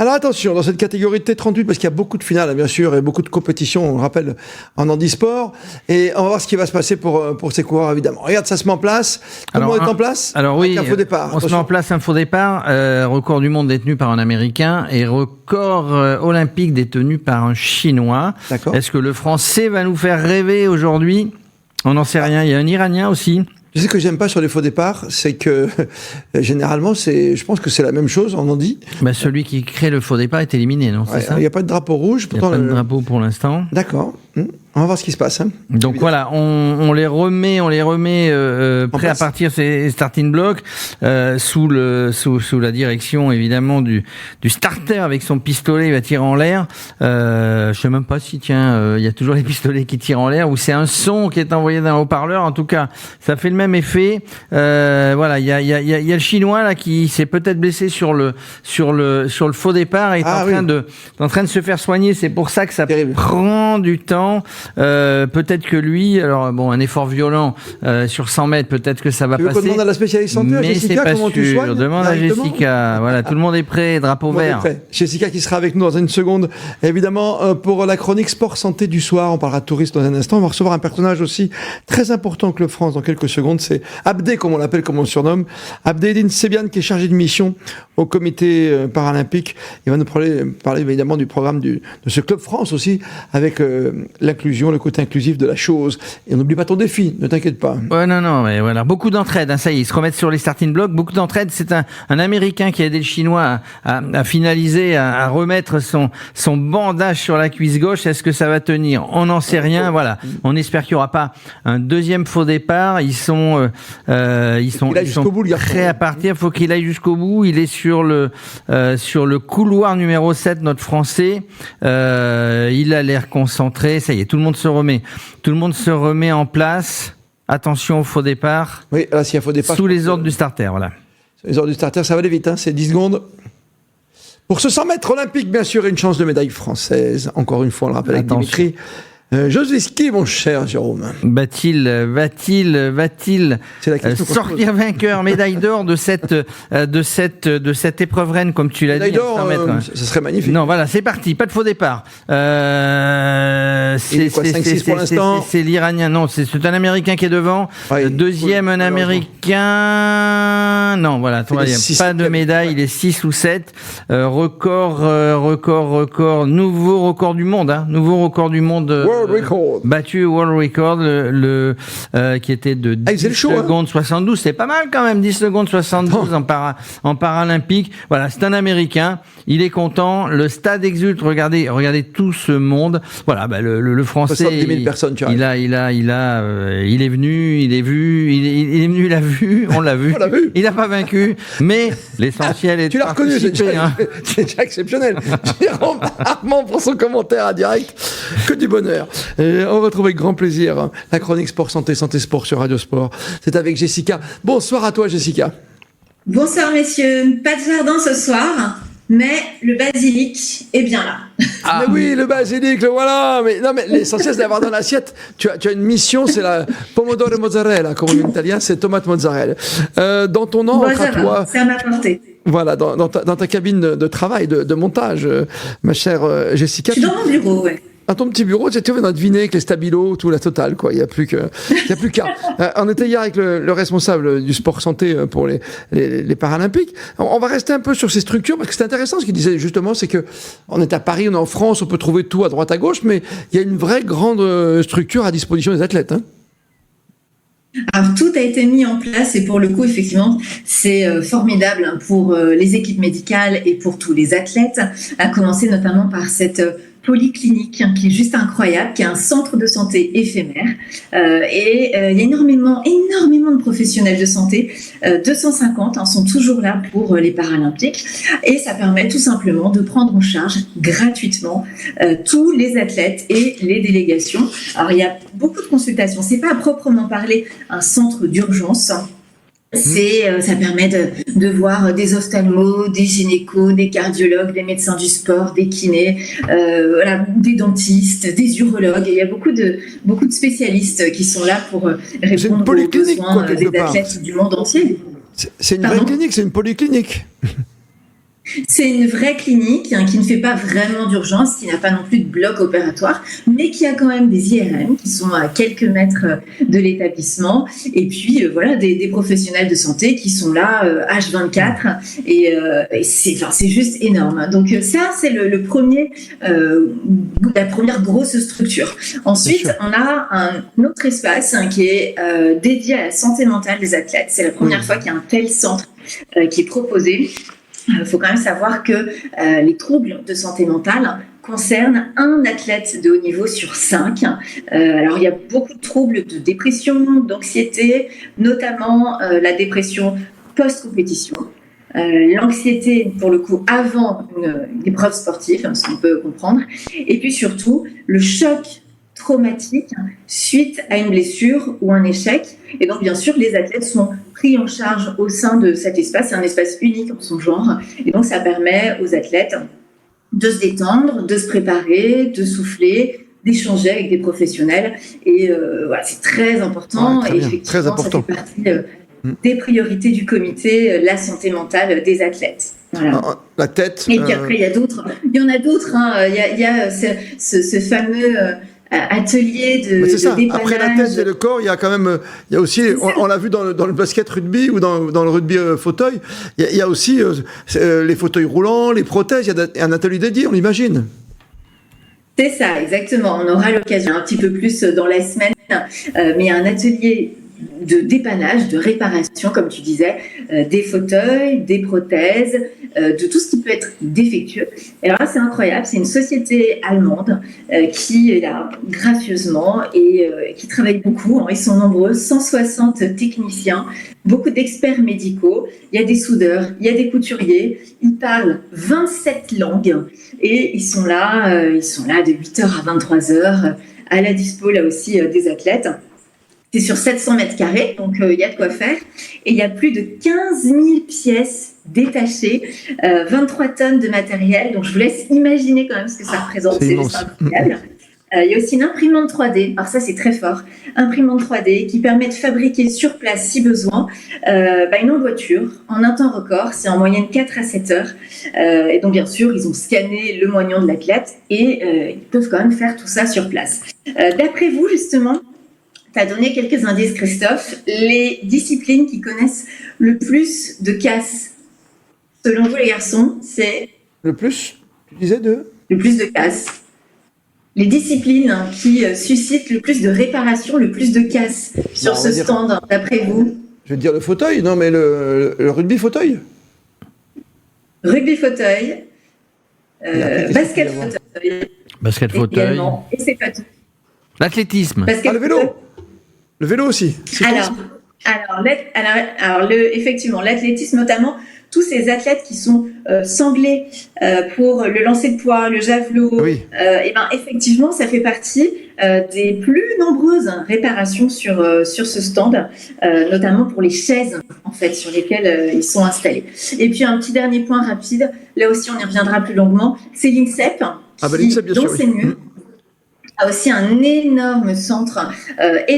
Alors attention, dans cette catégorie de T38, parce qu'il y a beaucoup de finales, bien sûr, et beaucoup de compétitions, on le rappelle, en handisport. Et on va voir ce qui va se passer pour ces coureurs, évidemment. Regarde, ça se met en place. Tout le monde est en place. Alors oui, un faux départ. On se met en place un faux départ. Record du monde détenu par un Américain et record olympique détenu par un Chinois. D'accord. Est-ce que le Français va nous faire rêver aujourd'hui ? On n'en sait rien. Il y a un Iranien aussi. Tu sais ce que j'aime pas sur les faux départs, c'est que généralement, je pense que c'est la même chose, on en dit. Celui qui crée le faux départ est éliminé, non ? C'est ça ? Il n'y a pas de drapeau rouge. Il n'y a pas de drapeau pour l'instant. D'accord. On va voir ce qui se passe. Donc voilà, on les remet prêts à partir ces starting blocks sous la direction évidemment du starter avec son pistolet, il va tirer en l'air. Je sais même pas si il y a toujours les pistolets qui tirent en l'air ou c'est un son qui est envoyé d'un haut-parleur. En tout cas, ça fait le même effet. Voilà, il y a le Chinois là qui s'est peut-être blessé sur le faux départ et est en train de se faire soigner. C'est pour ça que ça prend du temps. Peut-être que lui, alors bon, un effort violent sur 100 mètres, peut-être que ça va passer. Tu veux qu'on demande à la spécialiste santé, mais Jessica, c'est pas comment sûr. tu soignes Demande à Jessica. Voilà, tout le monde est prêt, drapeau vert. Jessica qui sera avec nous dans une seconde. Évidemment, pour la chronique sport santé du soir, on parlera de tourisme dans un instant. On va recevoir un personnage aussi très important au Club France dans quelques secondes. C'est Abdé, comme on l'appelle, comme on le surnomme. Abdé Sebiane, qui est chargé de mission au comité paralympique. Il va nous parler évidemment du programme de ce Club France aussi, avec l'inclusion, le côté inclusif de la chose. Et on n'oublie pas ton défi, ne t'inquiète pas. Ouais, non, mais voilà. Beaucoup d'entraide, ça y est, ils se remettent sur les starting blocks. Beaucoup d'entraide. C'est un Américain qui a aidé le Chinois à finaliser, à remettre son bandage sur la cuisse gauche. Est-ce que ça va tenir ? On n'en sait rien. Voilà. On espère qu'il n'y aura pas un deuxième faux départ. Ils sont prêts à partir. Faut qu'il aille jusqu'au bout. Il est sur le couloir numéro 7, notre Français. Il a l'air concentré. Ça y est, tout le monde se remet en place. Attention au faux départ. Oui, là, s'il y a faux départ. Sous les ordres du starter, voilà. Les ordres du starter, ça va aller vite, c'est 10 secondes. Pour ce 100 mètres olympique, bien sûr, une chance de médaille française. Encore une fois, on le rappelle avec Dimitri. Joseski, mon cher Jérôme. Va-t-il sortir vainqueur, médaille d'or de cette épreuve reine, comme tu l'as dit. Médaille d'or, ce serait magnifique. Non, voilà, c'est parti, pas de faux départ. C'est 5-6 pour l'instant. C'est l'Iranien, non, c'est un Américain qui est devant. Deuxième, un Américain. Non, voilà, pas de médaille, il est 6 ou 7. Record, nouveau record du monde, nouveau record du monde. Battu World Record, qui était de 10 secondes 72. C'est pas mal quand même, 10 secondes 72 en paralympique. Voilà, c'est un Américain. Il est content. Le stade exulte. Regardez tout ce monde. Voilà, le Français. 70 000 personnes, tu vois. Il est venu, il a vu, on l'a vu. Il n'a pas vaincu, mais l'essentiel est. Tu l'as reconnu, c'est déjà exceptionnel. Jérôme Armand pour son commentaire à direct. Que du bonheur. On retrouve avec grand plaisir la chronique sport santé sport sur Radio Sport. C'est avec Jessica. Bonsoir à toi, Jessica. Bonsoir messieurs. Pas de jardin ce soir, mais le basilic est bien là. Mais oui, le basilic, le voilà. Mais l'essentiel c'est d'avoir dans l'assiette. Tu as une mission, c'est la pomodoro mozzarella, comme on dit en italien, c'est tomate mozzarella. Dans ton encre à toi. C'est à ma portée. Voilà, dans ta cabine de travail, de montage, ma chère Jessica. Je suis dans mon bureau, ouais. Dans ton petit bureau, tu vas deviner avec les stabilos, tout la totale, quoi. Il n'y a plus qu'à. On était hier avec le responsable du sport santé pour les Paralympiques. On va rester un peu sur ces structures parce que c'est intéressant ce qu'il disait justement, c'est que on est à Paris, on est en France, on peut trouver tout à droite à gauche, mais il y a une vraie grande structure à disposition des athlètes, Alors, tout a été mis en place et pour le coup, effectivement, c'est formidable pour les équipes médicales et pour tous les athlètes, à commencer notamment par cette polyclinique qui est juste incroyable, qui est un centre de santé éphémère. Il y a énormément de professionnels de santé, 250 sont toujours là pour les Paralympiques et ça permet tout simplement de prendre en charge gratuitement tous les athlètes et les délégations. Alors il y a beaucoup de consultations, c'est pas à proprement parler un centre d'urgence. Ça permet de voir des ophtalmos, des gynécos, des cardiologues, des médecins du sport, des kinés, des dentistes, des urologues. Il y a beaucoup de spécialistes qui sont là pour répondre aux besoins des athlètes du monde entier. C'est une vraie clinique, c'est une polyclinique. C'est une vraie clinique qui ne fait pas vraiment d'urgence, qui n'a pas non plus de bloc opératoire, mais qui a quand même des IRM qui sont à quelques mètres de l'établissement. Et puis voilà, des professionnels de santé qui sont là H24 et c'est juste énorme. Donc ça, c'est la première grosse structure. Ensuite, on a un autre espace qui est dédié à la santé mentale des athlètes. C'est la première fois qu'il y a un tel centre qui est proposé. Il faut quand même savoir que les troubles de santé mentale concernent un athlète de haut niveau sur 5. Alors, il y a beaucoup de troubles de dépression, d'anxiété, notamment la dépression post-compétition. L'anxiété, pour le coup, avant une épreuve sportive, ce qu'on peut comprendre. Et puis surtout, le choc traumatique suite à une blessure ou un échec. Et donc, bien sûr, les athlètes sont pris en charge au sein de cet espace. C'est un espace unique en son genre. Et donc, ça permet aux athlètes de se détendre, de se préparer, de souffler, d'échanger avec des professionnels. Et voilà, c'est très important. Ouais, et effectivement, très important. Ça fait partie des priorités du comité, la santé mentale des athlètes. Voilà. La tête. Et puis après, il y a d'autres. Il y en a d'autres. Il y a ce fameux atelier de dépannage. Après la tête et le corps, il y a quand même, il y a aussi, on l'a vu dans le basket rugby ou dans le rugby fauteuil, il y a aussi les fauteuils roulants, les prothèses, il y a un atelier dédié, on l'imagine. C'est ça, exactement. On aura l'occasion un petit peu plus dans la semaine, mais il y a un atelier de dépannage, de réparation, comme tu disais, des fauteuils, des prothèses, de tout ce qui peut être défectueux. Et alors là, c'est incroyable, c'est une société allemande qui est là gracieusement et qui travaille beaucoup. Ils sont nombreux, 160 techniciens, beaucoup d'experts médicaux. Il y a des soudeurs, il y a des couturiers. Ils parlent 27 langues et ils sont là de 8h à 23h à la dispo là aussi des athlètes. C'est sur 700 mètres carrés, donc il y a de quoi faire. Et il y a plus de 15 000 pièces détachées, 23 tonnes de matériel. Donc je vous laisse imaginer quand même ce que ça représente. C'est juste incroyable. Il y a aussi une imprimante 3D. Alors ça, c'est très fort. Imprimante 3D qui permet de fabriquer sur place, si besoin, une emboîture en un temps record. C'est en moyenne 4 à 7 heures. Et donc, bien sûr, ils ont scanné le moignon de l'athlète et ils peuvent quand même faire tout ça sur place. D'après vous, justement, tu as donné quelques indices, Christophe. Les disciplines qui connaissent le plus de casses, selon vous, les garçons, c'est... Le plus, tu disais Le plus de casses. Les disciplines qui suscitent le plus de réparations, le plus de casses sur ce stand, d'après vous? Je vais dire le fauteuil, non, mais le rugby fauteuil. Rugby fauteuil, basket fauteuil. Basket fauteuil. Et c'est pas tout. L'athlétisme. Le vélo. Le vélo aussi. Effectivement, l'athlétisme notamment, tous ces athlètes qui sont sanglés pour le lancer de poids, le javelot, effectivement, ça fait partie des plus nombreuses réparations sur ce stand, notamment pour les chaises en fait sur lesquelles ils sont installés. Et puis un petit dernier point rapide, là aussi on y reviendra plus longuement, c'est l'INSEP, dont c'est mieux. A aussi un énorme centre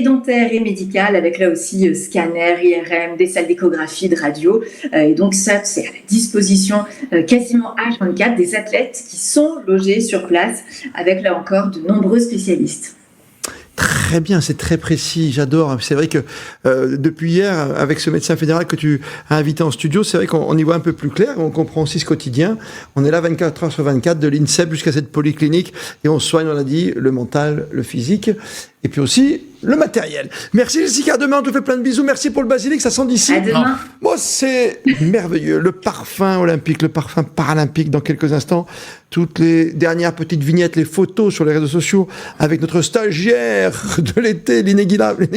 dentaire et médical avec là aussi scanner, IRM, des salles d'échographie, de radio. Et donc ça, c'est à la disposition quasiment H24 des athlètes qui sont logés sur place avec là encore de nombreux spécialistes. Très bien, c'est très précis, j'adore. C'est vrai que depuis hier, avec ce médecin fédéral que tu as invité en studio, c'est vrai qu'on y voit un peu plus clair, on comprend aussi ce quotidien. On est là 24 heures sur 24, de l'INSEP jusqu'à cette polyclinique, et on soigne, on l'a dit, le mental, le physique, et puis aussi le matériel. Merci Jessica, à demain, on te fait plein de bisous. Merci pour le basilic, ça sent d'ici. À demain. Bon, c'est merveilleux. Le parfum olympique, le parfum paralympique dans quelques instants. Toutes les dernières petites vignettes, les photos sur les réseaux sociaux avec notre stagiaire de l'été, l'inégalable.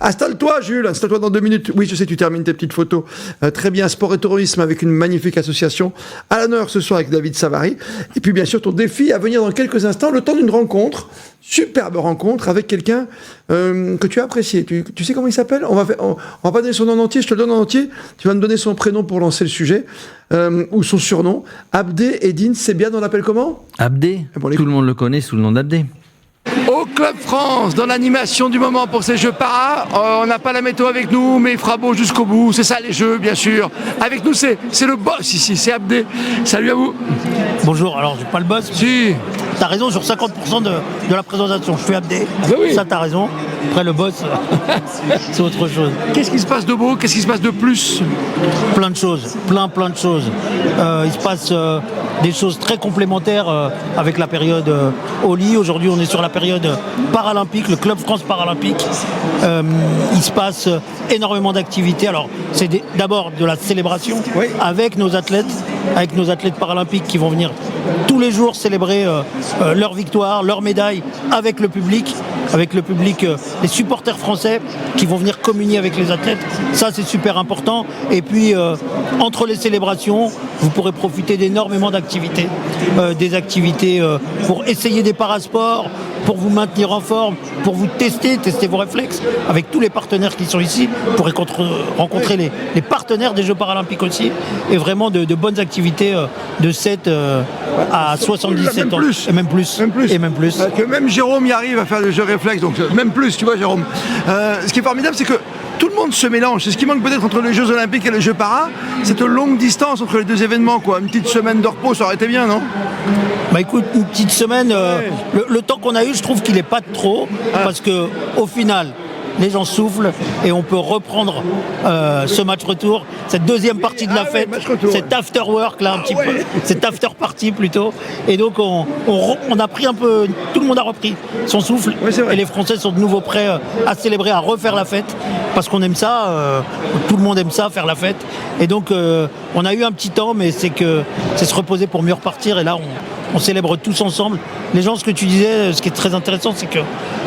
Installe-toi, Jules, installe-toi dans 2 minutes. Oui, je sais, tu termines tes petites photos. Très bien, sport et tourisme avec une magnifique association à l'honneur ce soir avec David Savary. Et puis, bien sûr, ton défi à venir dans quelques instants, le temps d'une rencontre, superbe rencontre avec quelqu'un que tu as apprécié. Tu sais comment il s'appelle? On va pas donner son nom entier, je te le donne en entier. Tu vas me donner son prénom pour lancer le sujet. Ou son surnom. Abdé Eddine Sebiane, on l'appelle comment? Abdé. Tout le monde le connaît sous le nom d'Abdé. Ok, Club France dans l'animation du moment pour ces Jeux para. On n'a pas la météo avec nous, mais il fera beau jusqu'au bout. C'est ça les Jeux, bien sûr. Avec nous, c'est le boss ici, c'est Abdé. Salut à vous. Bonjour, alors je suis pas le boss. Si. T'as raison sur 50% de la présentation. Je suis Abdé. Ben oui. Ça, t'as raison. Après, le boss, c'est autre chose. Qu'est-ce qui se passe de beau? Qu'est-ce qui se passe de plus? Plein de choses. Plein de choses. Il se passe des choses très complémentaires avec la période Oli. Aujourd'hui, on est sur la période paralympique, le Club France paralympique. Il se passe énormément d'activités. Alors, c'est d'abord de la célébration avec nos athlètes paralympiques qui vont venir tous les jours célébrer leur victoire, leur médaille avec le public, les supporters français qui vont venir communier avec les athlètes. Ça, c'est super important. Et puis, entre les célébrations, vous pourrez profiter d'énormément d'activités. Des activités pour essayer des parasports, pour vous maintenir en forme, pour vous tester vos réflexes avec tous les partenaires qui sont ici, pour rencontrer les partenaires des Jeux paralympiques aussi, et vraiment de bonnes activités de 7 à 77 ans. Et même plus. Et même plus. Que même Jérôme y arrive à faire le jeu réflexe, donc même plus, tu vois Jérôme. Ce qui est formidable, c'est que tout le monde se mélange. C'est ce qui manque peut-être entre les Jeux Olympiques et les Jeux Para, cette longue distance entre les deux événements, quoi. Une petite semaine de repos, ça aurait été bien, non? Bah écoute, une petite semaine, le temps qu'on a eu, je trouve qu'il n'est pas trop, parce que au final, les gens soufflent et on peut reprendre ce match retour, cette deuxième partie de la fête, cet after work là un petit peu, cette after party plutôt. Et donc on a pris un peu, tout le monde a repris son souffle, et les Français sont de nouveau prêts à célébrer, à refaire la fête, parce qu'on aime ça, tout le monde aime ça, faire la fête. Et donc on a eu un petit temps, mais c'est se reposer pour mieux repartir, et là on célèbre tous ensemble. Les gens, ce que tu disais, ce qui est très intéressant, c'est que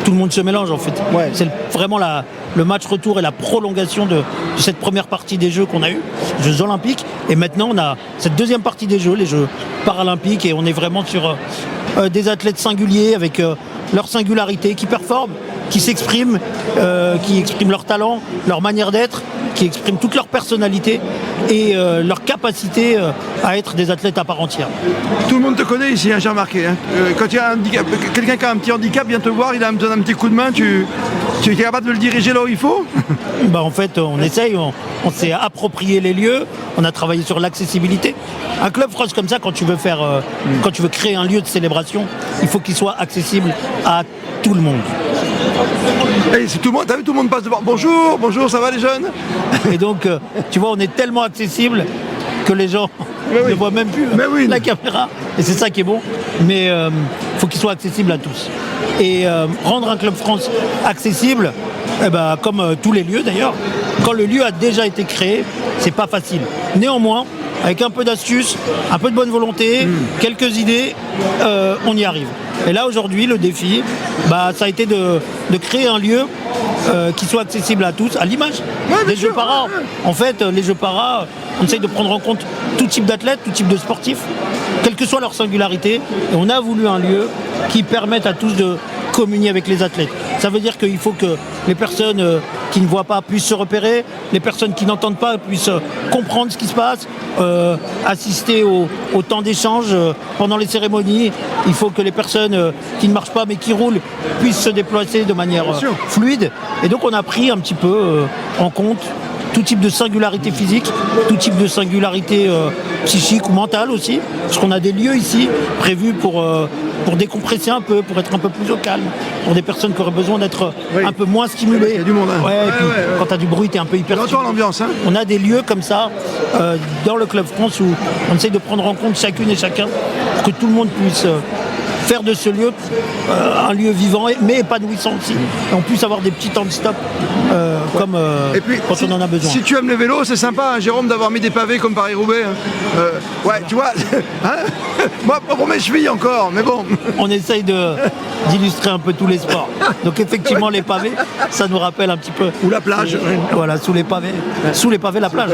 tout le monde se mélange en fait. C'est vraiment le match retour et la prolongation de cette première partie des Jeux qu'on a eu, les Jeux Olympiques. Et maintenant, on a cette deuxième partie des Jeux, les Jeux Paralympiques, et on est vraiment sur des athlètes singuliers avec leur singularité, qui performent, qui s'expriment, qui expriment leur talent, leur manière d'être, qui expriment toute leur personnalité et leur capacité à être des athlètes à part entière. Tout le monde te connaît ici, hein, j'ai remarqué. Hein. Quand il y a quelqu'un qui a un petit handicap vient te voir, il a besoin d'un petit coup de main, tu es capable de le diriger là où il faut? Bah en fait, on essaye, on s'est approprié les lieux, on a travaillé sur l'accessibilité. Un Club France comme ça, quand tu veux créer un lieu de célébration, il faut qu'il soit accessible à tout le monde. Et c'est tout le monde, t'as vu, tout le monde passe devant. Bonjour, ça va les jeunes? Et donc, tu vois, on est tellement accessible que les gens ne voient même plus la caméra. Et c'est ça qui est bon. Mais il faut qu'il soit accessible à tous. Et rendre un Club France accessible, comme tous les lieux d'ailleurs, quand le lieu a déjà été créé, c'est pas facile. Néanmoins, avec un peu d'astuce, un peu de bonne volonté, quelques idées, on y arrive. Et là aujourd'hui, le défi, ça a été de créer un lieu qui soit accessible à tous, à l'image des Jeux Para. En fait, les Jeux Para, on essaye de prendre en compte tout type d'athlètes, tout type de sportifs, quelle que soit leur singularité. Et on a voulu un lieu qui permette à tous de communier avec les athlètes. Ça veut dire qu'il faut que les personnes qui ne voient pas puissent se repérer, les personnes qui n'entendent pas puissent comprendre ce qui se passe, assister au temps d'échange pendant les cérémonies. Il faut que les personnes qui ne marchent pas mais qui roulent puissent se déplacer de manière fluide. Et donc on a pris un petit peu en compte tout type de singularité physique, tout type de singularité psychique ou mentale aussi, parce qu'on a des lieux ici prévus pour décompresser un peu, pour être un peu plus au calme, pour des personnes qui auraient besoin d'être un peu moins stimulées. Il y a du monde. Hein. Et puis, quand tu as du bruit, tu es un peu hyper stimulé. L'ambiance. Hein. On a des lieux comme ça dans le Club France où on essaye de prendre en compte chacune et chacun pour que tout le monde puisse faire de ce lieu un lieu vivant mais épanouissant aussi. Et on puisse avoir des petits temps de stop comme et puis, quand on en a besoin. Si tu aimes le vélo, c'est sympa, hein, Jérôme, d'avoir mis des pavés comme Paris-Roubaix. Hein. Tu vois, hein moi pas pour mes chevilles encore, mais bon. On essaye d'illustrer un peu tous les sports. Donc effectivement, les pavés, ça nous rappelle un petit peu. Ou la plage. Voilà, sous les pavés. Sous les pavés, la plage.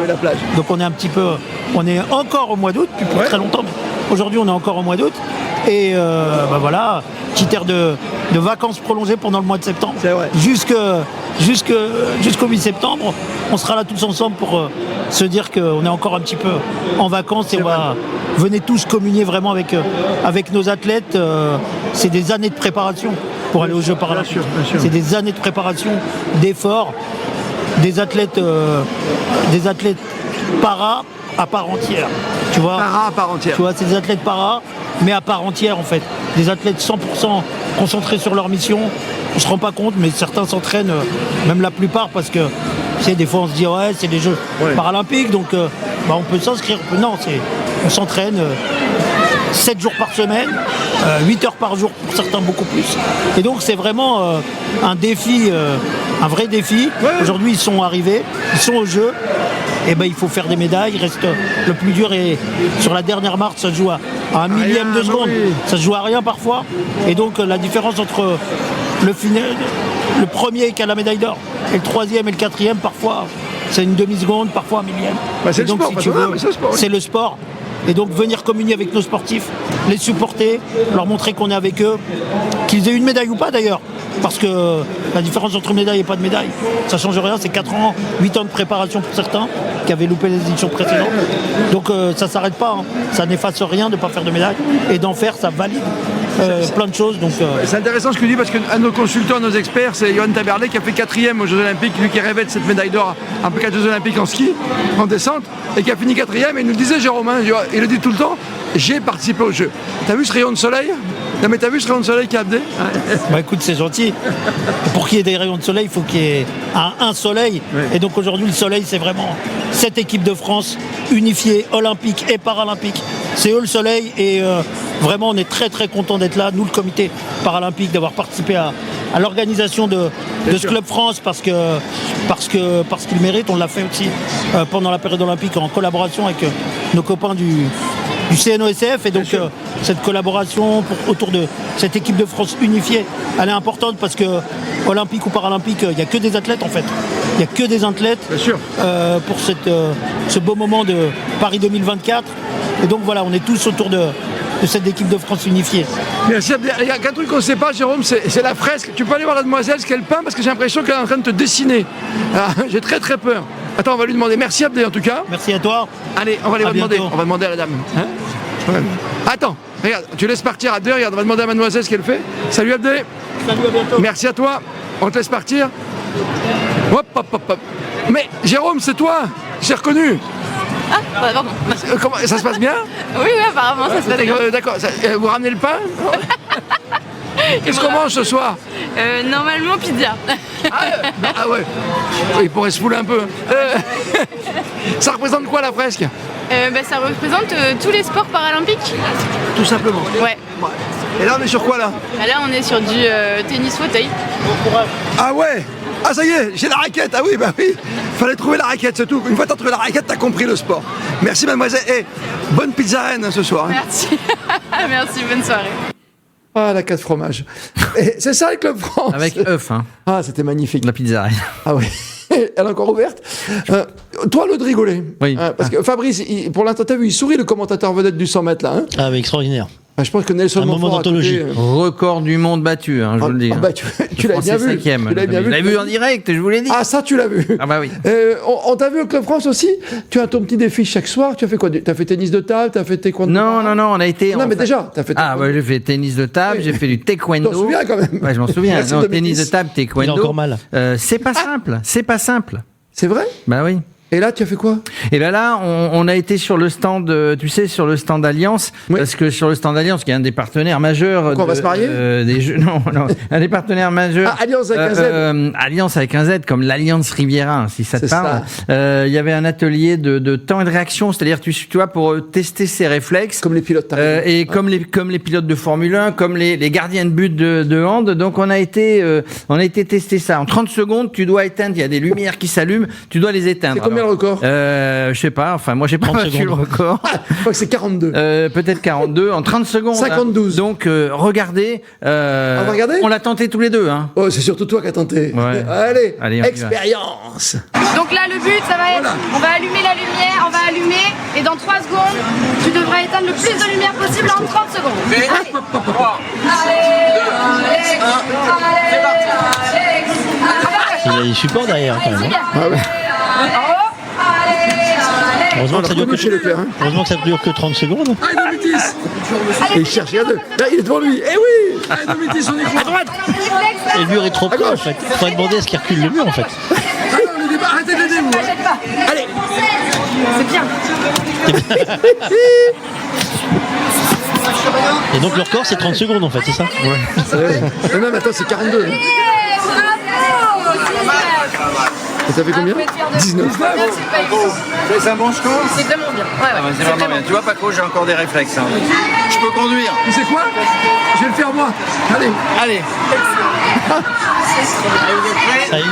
Donc on est un petit peu, on est encore au mois d'août, depuis très longtemps. Mais aujourd'hui, on est encore au mois d'août. Et voilà, petit air de vacances prolongées pendant le mois de septembre. C'est vrai. Jusqu'au 8 septembre, on sera là tous ensemble pour se dire qu'on est encore un petit peu en vacances et venez tous communier vraiment avec nos athlètes. C'est des années de préparation pour aller aux Jeux paralympiques. C'est des années de préparation, d'efforts, des athlètes para à part entière. Tu vois, para à part entière. Tu vois, c'est des athlètes para, mais à part entière en fait. Des athlètes 100% concentrés sur leur mission. On se rend pas compte, mais certains s'entraînent, même la plupart, parce que tu sais, des fois on se dit ouais, c'est les Jeux paralympiques, donc on peut s'inscrire. Non, on s'entraîne 7 jours par semaine, 8 heures par jour pour certains, beaucoup plus. Et donc c'est vraiment un défi, un vrai défi. Aujourd'hui ils sont arrivés, ils sont aux Jeux. Et il faut faire des médailles. Il reste le plus dur, et sur la dernière marche ça se joue à un millième de seconde. Ça se joue à rien parfois. Et donc la différence entre le premier qui a la médaille d'or et le troisième et le quatrième, parfois c'est une demi-seconde, parfois un millième. C'est le sport, si tu veux, c'est le sport. Et donc venir communier avec nos sportifs, les supporter, leur montrer qu'on est avec eux, qu'ils aient une médaille ou pas d'ailleurs. Parce que la différence entre médaille et pas de médaille, ça change rien, c'est 4 ans, 8 ans de préparation pour certains qui avaient loupé les éditions précédentes. Donc ça s'arrête pas, ça n'efface rien de ne pas faire de médaille, et d'en faire, ça valide plein de choses. Donc, c'est intéressant ce que tu dis, parce qu'un de nos consultants, nos experts, c'est Johan Taberlet qui a fait 4e aux Jeux Olympiques, lui qui rêvait de cette médaille d'or en P4 Jeux Olympiques en ski, en descente, et qui a fini 4e, et il nous le disait Jérôme, il le dit tout le temps, j'ai participé aux Jeux. T'as vu ce rayon de soleil ? Non mais t'as vu ce rayon de soleil qui a abdé ? Écoute, c'est gentil. Pour qu'il y ait des rayons de soleil, il faut qu'il y ait un soleil. Et donc aujourd'hui, le soleil, c'est vraiment cette équipe de France unifiée, olympique et paralympique. C'est eux le soleil, et vraiment on est très très content d'être là, nous le comité paralympique, d'avoir participé à l'organisation de ce Club France, parce qu'il mérite. On l'a fait aussi pendant la période olympique en collaboration avec nos copains du CNOSF, et donc cette collaboration autour de cette équipe de France unifiée, elle est importante, parce que olympique ou paralympique, il n'y a que des athlètes en fait. Il n'y a que des athlètes pour ce beau moment de Paris 2024. Et donc voilà, on est tous autour de cette équipe de France unifiée. Merci. Il y a qu'un truc qu'on ne sait pas, Jérôme, c'est la fresque. Tu peux aller voir la demoiselle ce qu'elle peint, parce que j'ai l'impression qu'elle est en train de te dessiner. J'ai très très peur. Attends, on va lui demander. Merci Abdé en tout cas. Merci à toi. Allez, on va aller demander. On va demander à la dame. Attends, regarde, tu laisses partir Abdé, regarde, on va demander à mademoiselle ce qu'elle fait. Salut Abdé. Salut, à bientôt. Merci à toi. On te laisse partir. Hop, hop, hop, hop. Mais Jérôme, c'est toi. J'ai reconnu. Ah, pardon. Comment, ça se passe bien ? Oui, apparemment ça se passe bien. D'accord, vous ramenez le pain ? Qu'est-ce qu'on mange ce soir ? Normalement pizza. Ah ouais. Il pourrait se fouler un peu. Ça représente quoi la fresque ? Ça représente tous les sports paralympiques. Tout simplement. Ouais. Et là on est sur quoi là ? Là on est sur du tennis fauteuil. Bon courage. Ah ouais. Ah ça y est, j'ai la raquette. Ah oui, bah oui. Fallait trouver la raquette, c'est tout. Une fois que t'as trouvé la raquette, t'as compris le sport. Merci mademoiselle. Et bonne pizza reine ce soir. Merci. Merci, bonne soirée. Ah, la 4 fromages. Et c'est ça le Club France. Avec œuf, hein. Ah, c'était magnifique. La pizza. Ah oui. Elle est encore ouverte. Toi, le rigoler. Oui. Parce que Fabrice, pour l'instant, t'as vu, il sourit, le commentateur vedette du 100 mètres, là. Hein, mais extraordinaire. je pense que Nelson Un moment d'anthologie. Record du monde battu, je vous le dis. Tu l'as bien vu. 5e. Tu l'as bien vu. Je l'ai vu en direct, je vous l'ai dit. Ah, ça, tu l'as vu. Ah bah oui. On t'a vu au Club France aussi. Tu as ton petit défi chaque soir. Tu as fait quoi ? Tu as fait tennis de table, tu as fait taekwondo. Non, on a été. Non, mais déjà, tu as fait. Ah, j'ai fait tennis de table, j'ai fait du taekwondo. Tu t'en souviens quand même. Ouais, je m'en souviens. Non, tennis de table, taekwondo. Il a encore mal. C'est pas simple. C'est pas simple. C'est vrai ? Bah oui. Et là, tu as fait quoi ? Et ben là, on a été sur le stand, sur le stand Alliance, parce que sur le stand Alliance, qui est un des partenaires majeurs. On va se marier ? Des jeux, non, un des partenaires majeurs. Ah, Alliance avec un Z. Alliance avec un Z, comme l'Alliance Riviera, si ça te parle. Il y avait un atelier de temps et de réaction, c'est-à-dire, tu vois, pour tester ses réflexes. Comme les pilotes. Et comme les pilotes de Formule 1, comme les gardiens de but de hand. Donc, on a été tester ça. En 30 secondes, tu dois éteindre. Il y a des lumières qui s'allument. Tu dois les éteindre. C'est combien le record Je sais pas, enfin moi j'ai pas battu le record. Je crois que c'est 42. Peut-être 42 en 30 secondes. 52. Donc regardez. On va regarder. On l'a tenté tous les deux. Hein. Oh, c'est surtout toi qui as tenté. Ouais. Allez, expérience. Donc là, le but, ça va être, on va allumer la lumière, on va allumer, et dans 3 secondes, tu devras éteindre le plus de lumière possible en 30 secondes. Allez. 3, 2, 1, Il y a des supports derrière quand même. Heureusement que ça dure que 30 secondes. Et il cherche, regarde. Là, il est devant lui. Eh oui. À droite. Et le mur est trop près en fait. Il faudrait demander à ce qu'il recule le mur en fait. Arrêtez de l'aider, vous. Allez. C'est bien. Et donc le record c'est 30 secondes en fait, c'est ça? Ouais. Non, mais attends, c'est 42. Et ça fait combien? 19. C'est un bon score? C'est vraiment bien. C'est vraiment bien. Tu vois, Paco, j'ai encore des réflexes. Hein. Je peux conduire. Tu sais quoi? Je vais le faire moi. Allez.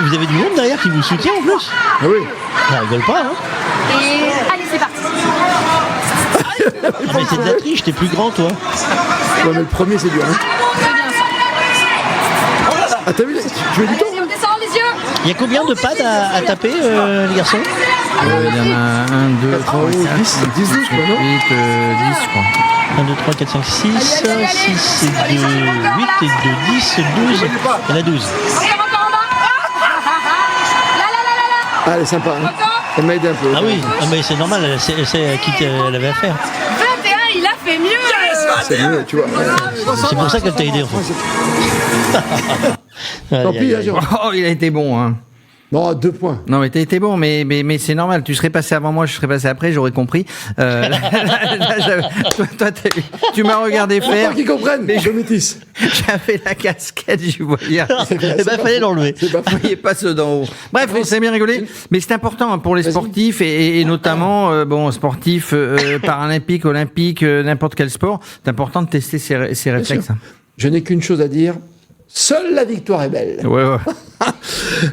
Vous avez du monde derrière qui vous soutient en plus? Ah oui. Ça rigole pas, hein? Et allez, c'est parti. Mais c'est de la triche, t'es plus grand toi. Ouais, mais le premier c'est dur. Hein. Ah, t'as vu? Tu veux du temps? On descend les yeux. Il y a combien de pads à taper, les garçons? Il y en a 1, 2, 3, 4, 5, 6, 7, 8, 10, je crois. 1, 2, 3, 4, 5, 6, 6 et 2, 8 et 2, 10, 12. Il y en a 12. Encore en bas. Ah, elle est sympa. Hein. Elle m'a aidé un peu. Ah oui, mais c'est normal, c'est à qui elle avait affaire. 21, il a fait mieux. C'est mieux, tu vois. C'est pour ça qu'elle t'a aidé en fait. Tant pis, Oh, il a été bon, hein. Non, 2 points. Non, mais t'as été bon, mais c'est normal. Tu serais passé avant moi, je serais passé après, j'aurais compris. Toi, tu m'as regardé faire. Pour qu'ils comprennent, mais je métisse. J'avais la casquette, je voyais. Eh ben, fallait l'enlever. Je voyais pas ceux d'en haut. Bref, on s'est bien rigolé. Mais c'est important pour les sportifs et notamment, sportifs, paralympiques, olympiques, n'importe quel sport. C'est important de tester ces réflexes. Je n'ai qu'une chose à dire. Seule la victoire est belle. Ouais.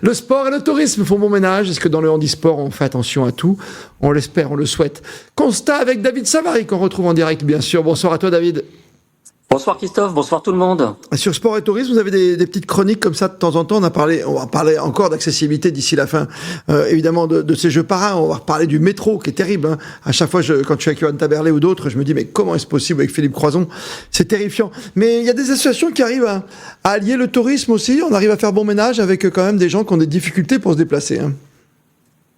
Le sport et le tourisme font bon ménage. Est-ce que dans le handisport, on fait attention à tout? On l'espère, on le souhaite. Constat avec David Savary, qu'on retrouve en direct, bien sûr. Bonsoir à toi, David. Bonsoir Christophe, bonsoir tout le monde. Sur Sport et Tourisme, vous avez des petites chroniques comme ça de temps en temps. On va parler encore d'accessibilité d'ici la fin, évidemment, de ces Jeux Paralympiques. On va reparler du métro, qui est terrible. Hein. À chaque fois, quand je suis avec Johan Taberlet ou d'autres, je me dis, mais comment est-ce possible avec Philippe Croison? C'est terrifiant. Mais il y a des associations qui arrivent à allier le tourisme aussi. On arrive à faire bon ménage avec quand même des gens qui ont des difficultés pour se déplacer. Hein.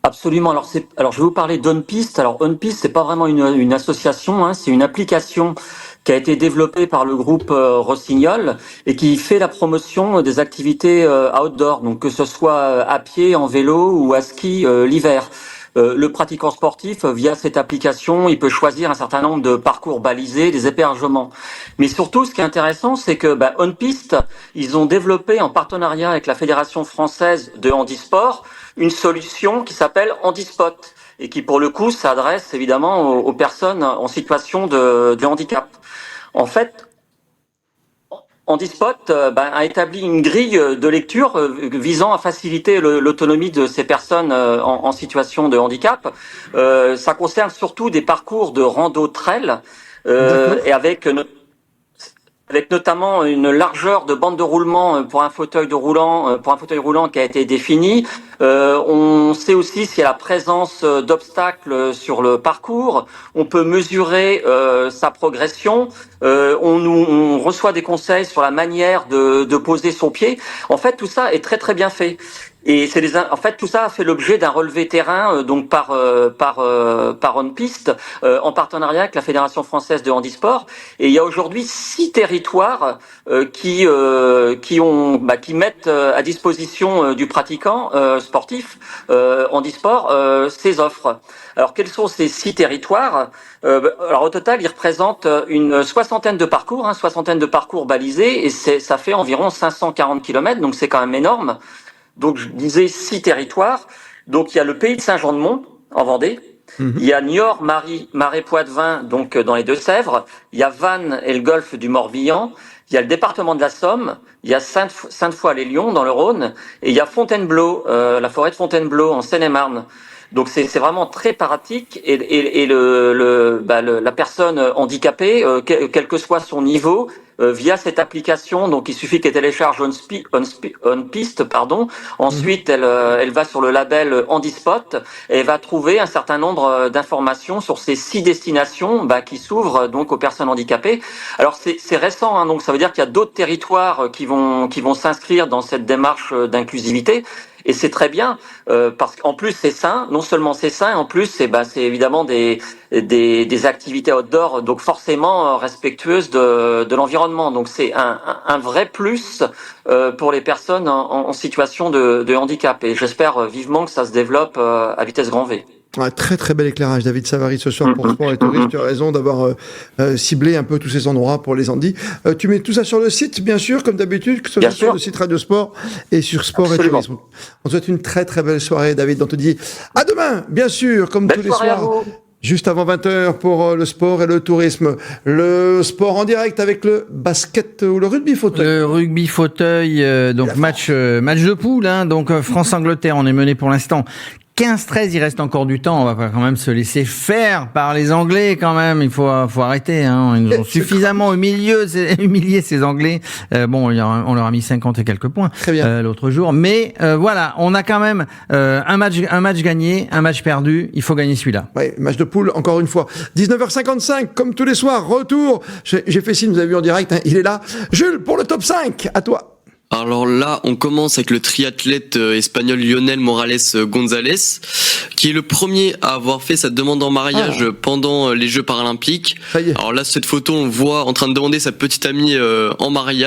Absolument. Alors, je vais vous parler d'OnPiste. Alors, OnPiste, c'est pas vraiment une association, hein. C'est une application qui a été développé par le groupe Rossignol et qui fait la promotion des activités outdoor, donc que ce soit à pied, en vélo ou à ski l'hiver. Le pratiquant sportif, via cette application, il peut choisir un certain nombre de parcours balisés, des hébergements. Mais surtout, ce qui est intéressant, c'est que OnPiste, ils ont développé en partenariat avec la Fédération française de handisport une solution qui s'appelle Handispot et qui, pour le coup, s'adresse évidemment aux personnes en situation de handicap. En fait, Handispot a établi une grille de lecture visant à faciliter l'autonomie de ces personnes en situation de handicap. Ça concerne surtout des parcours de rando trail et avec notamment une largeur de bande de roulement pour un fauteuil roulant qui a été définie. On sait aussi s'il y a la présence d'obstacles sur le parcours. On peut mesurer sa progression. On reçoit des conseils sur la manière de poser son pied. En fait, tout ça est très très bien fait. Et en fait, tout ça a fait l'objet d'un relevé terrain donc par OnPiste en partenariat avec la Fédération française de handisport. Et il y a aujourd'hui 6 territoires qui mettent à disposition du pratiquant sportif handisport ces offres. Alors, quels sont ces 6 territoires? Alors, au total, ils représentent une soixantaine de parcours balisés, et ça fait environ 540 km, donc c'est quand même énorme. Donc, je disais 6 territoires. Donc, il y a le pays de Saint-Jean-de-Mont, en Vendée. Il y a Niort, Marais, Poitevin, donc dans les Deux-Sèvres. Il y a Vannes et le golfe du Morbihan. Il y a le département de la Somme. Il y a Sainte-Foy-les-Lyons, dans le Rhône. Et il y a Fontainebleau, la forêt de Fontainebleau, en Seine-et-Marne. Donc c'est vraiment très pratique et la personne handicapée, quel que soit son niveau, via cette application, donc il suffit qu'elle télécharge OnPiste, Ensuite, elle va sur le label Handispot et va trouver un certain nombre d'informations sur ces 6 destinations qui s'ouvrent donc aux personnes handicapées. Alors c'est récent, hein, donc ça veut dire qu'il y a d'autres territoires qui vont s'inscrire dans cette démarche d'inclusivité. Et c'est très bien parce qu'en plus c'est sain. Non seulement c'est sain, en plus c'est évidemment des activités outdoor, donc forcément respectueuses de l'environnement. Donc c'est un vrai plus pour les personnes en situation de handicap. Et j'espère vivement que ça se développe à vitesse grand V. Un très très bel éclairage, David Savary, ce soir pour Sport et Tourisme. Tu as raison d'avoir ciblé un peu tous ces endroits pour les handis. Tu mets tout ça sur le site, bien sûr, comme d'habitude, que ce soit sur le site Radio Sport et sur Sport et Tourisme. On te souhaite une très très belle soirée, David. On te dit à demain, bien sûr, comme tous les soirs. Juste avant 20h pour le sport et le tourisme. Le sport en direct avec le basket ou le rugby fauteuil. Le rugby fauteuil, donc match de poule, hein, donc France-Angleterre, on est mené pour l'instant 15-13, il reste encore du temps. On va pas quand même se laisser faire par les Anglais quand même. Il faut arrêter. Hein. Ils nous ont suffisamment humilié ces Anglais. On leur a mis 50 et quelques points l'autre jour. Mais voilà, on a quand même un match gagné, un match perdu. Il faut gagner celui-là. Ouais, match de poule encore une fois. 19h55, comme tous les soirs, retour. J'ai fait signe, vous avez vu en direct. Hein, il est là. Jules pour le top 5. À toi. Alors là, on commence avec le triathlète espagnol Lionel Morales González, qui est le premier à avoir fait sa demande en mariage pendant les Jeux paralympiques. Alors là, cette photo, on voit en train de demander sa petite amie en mariage.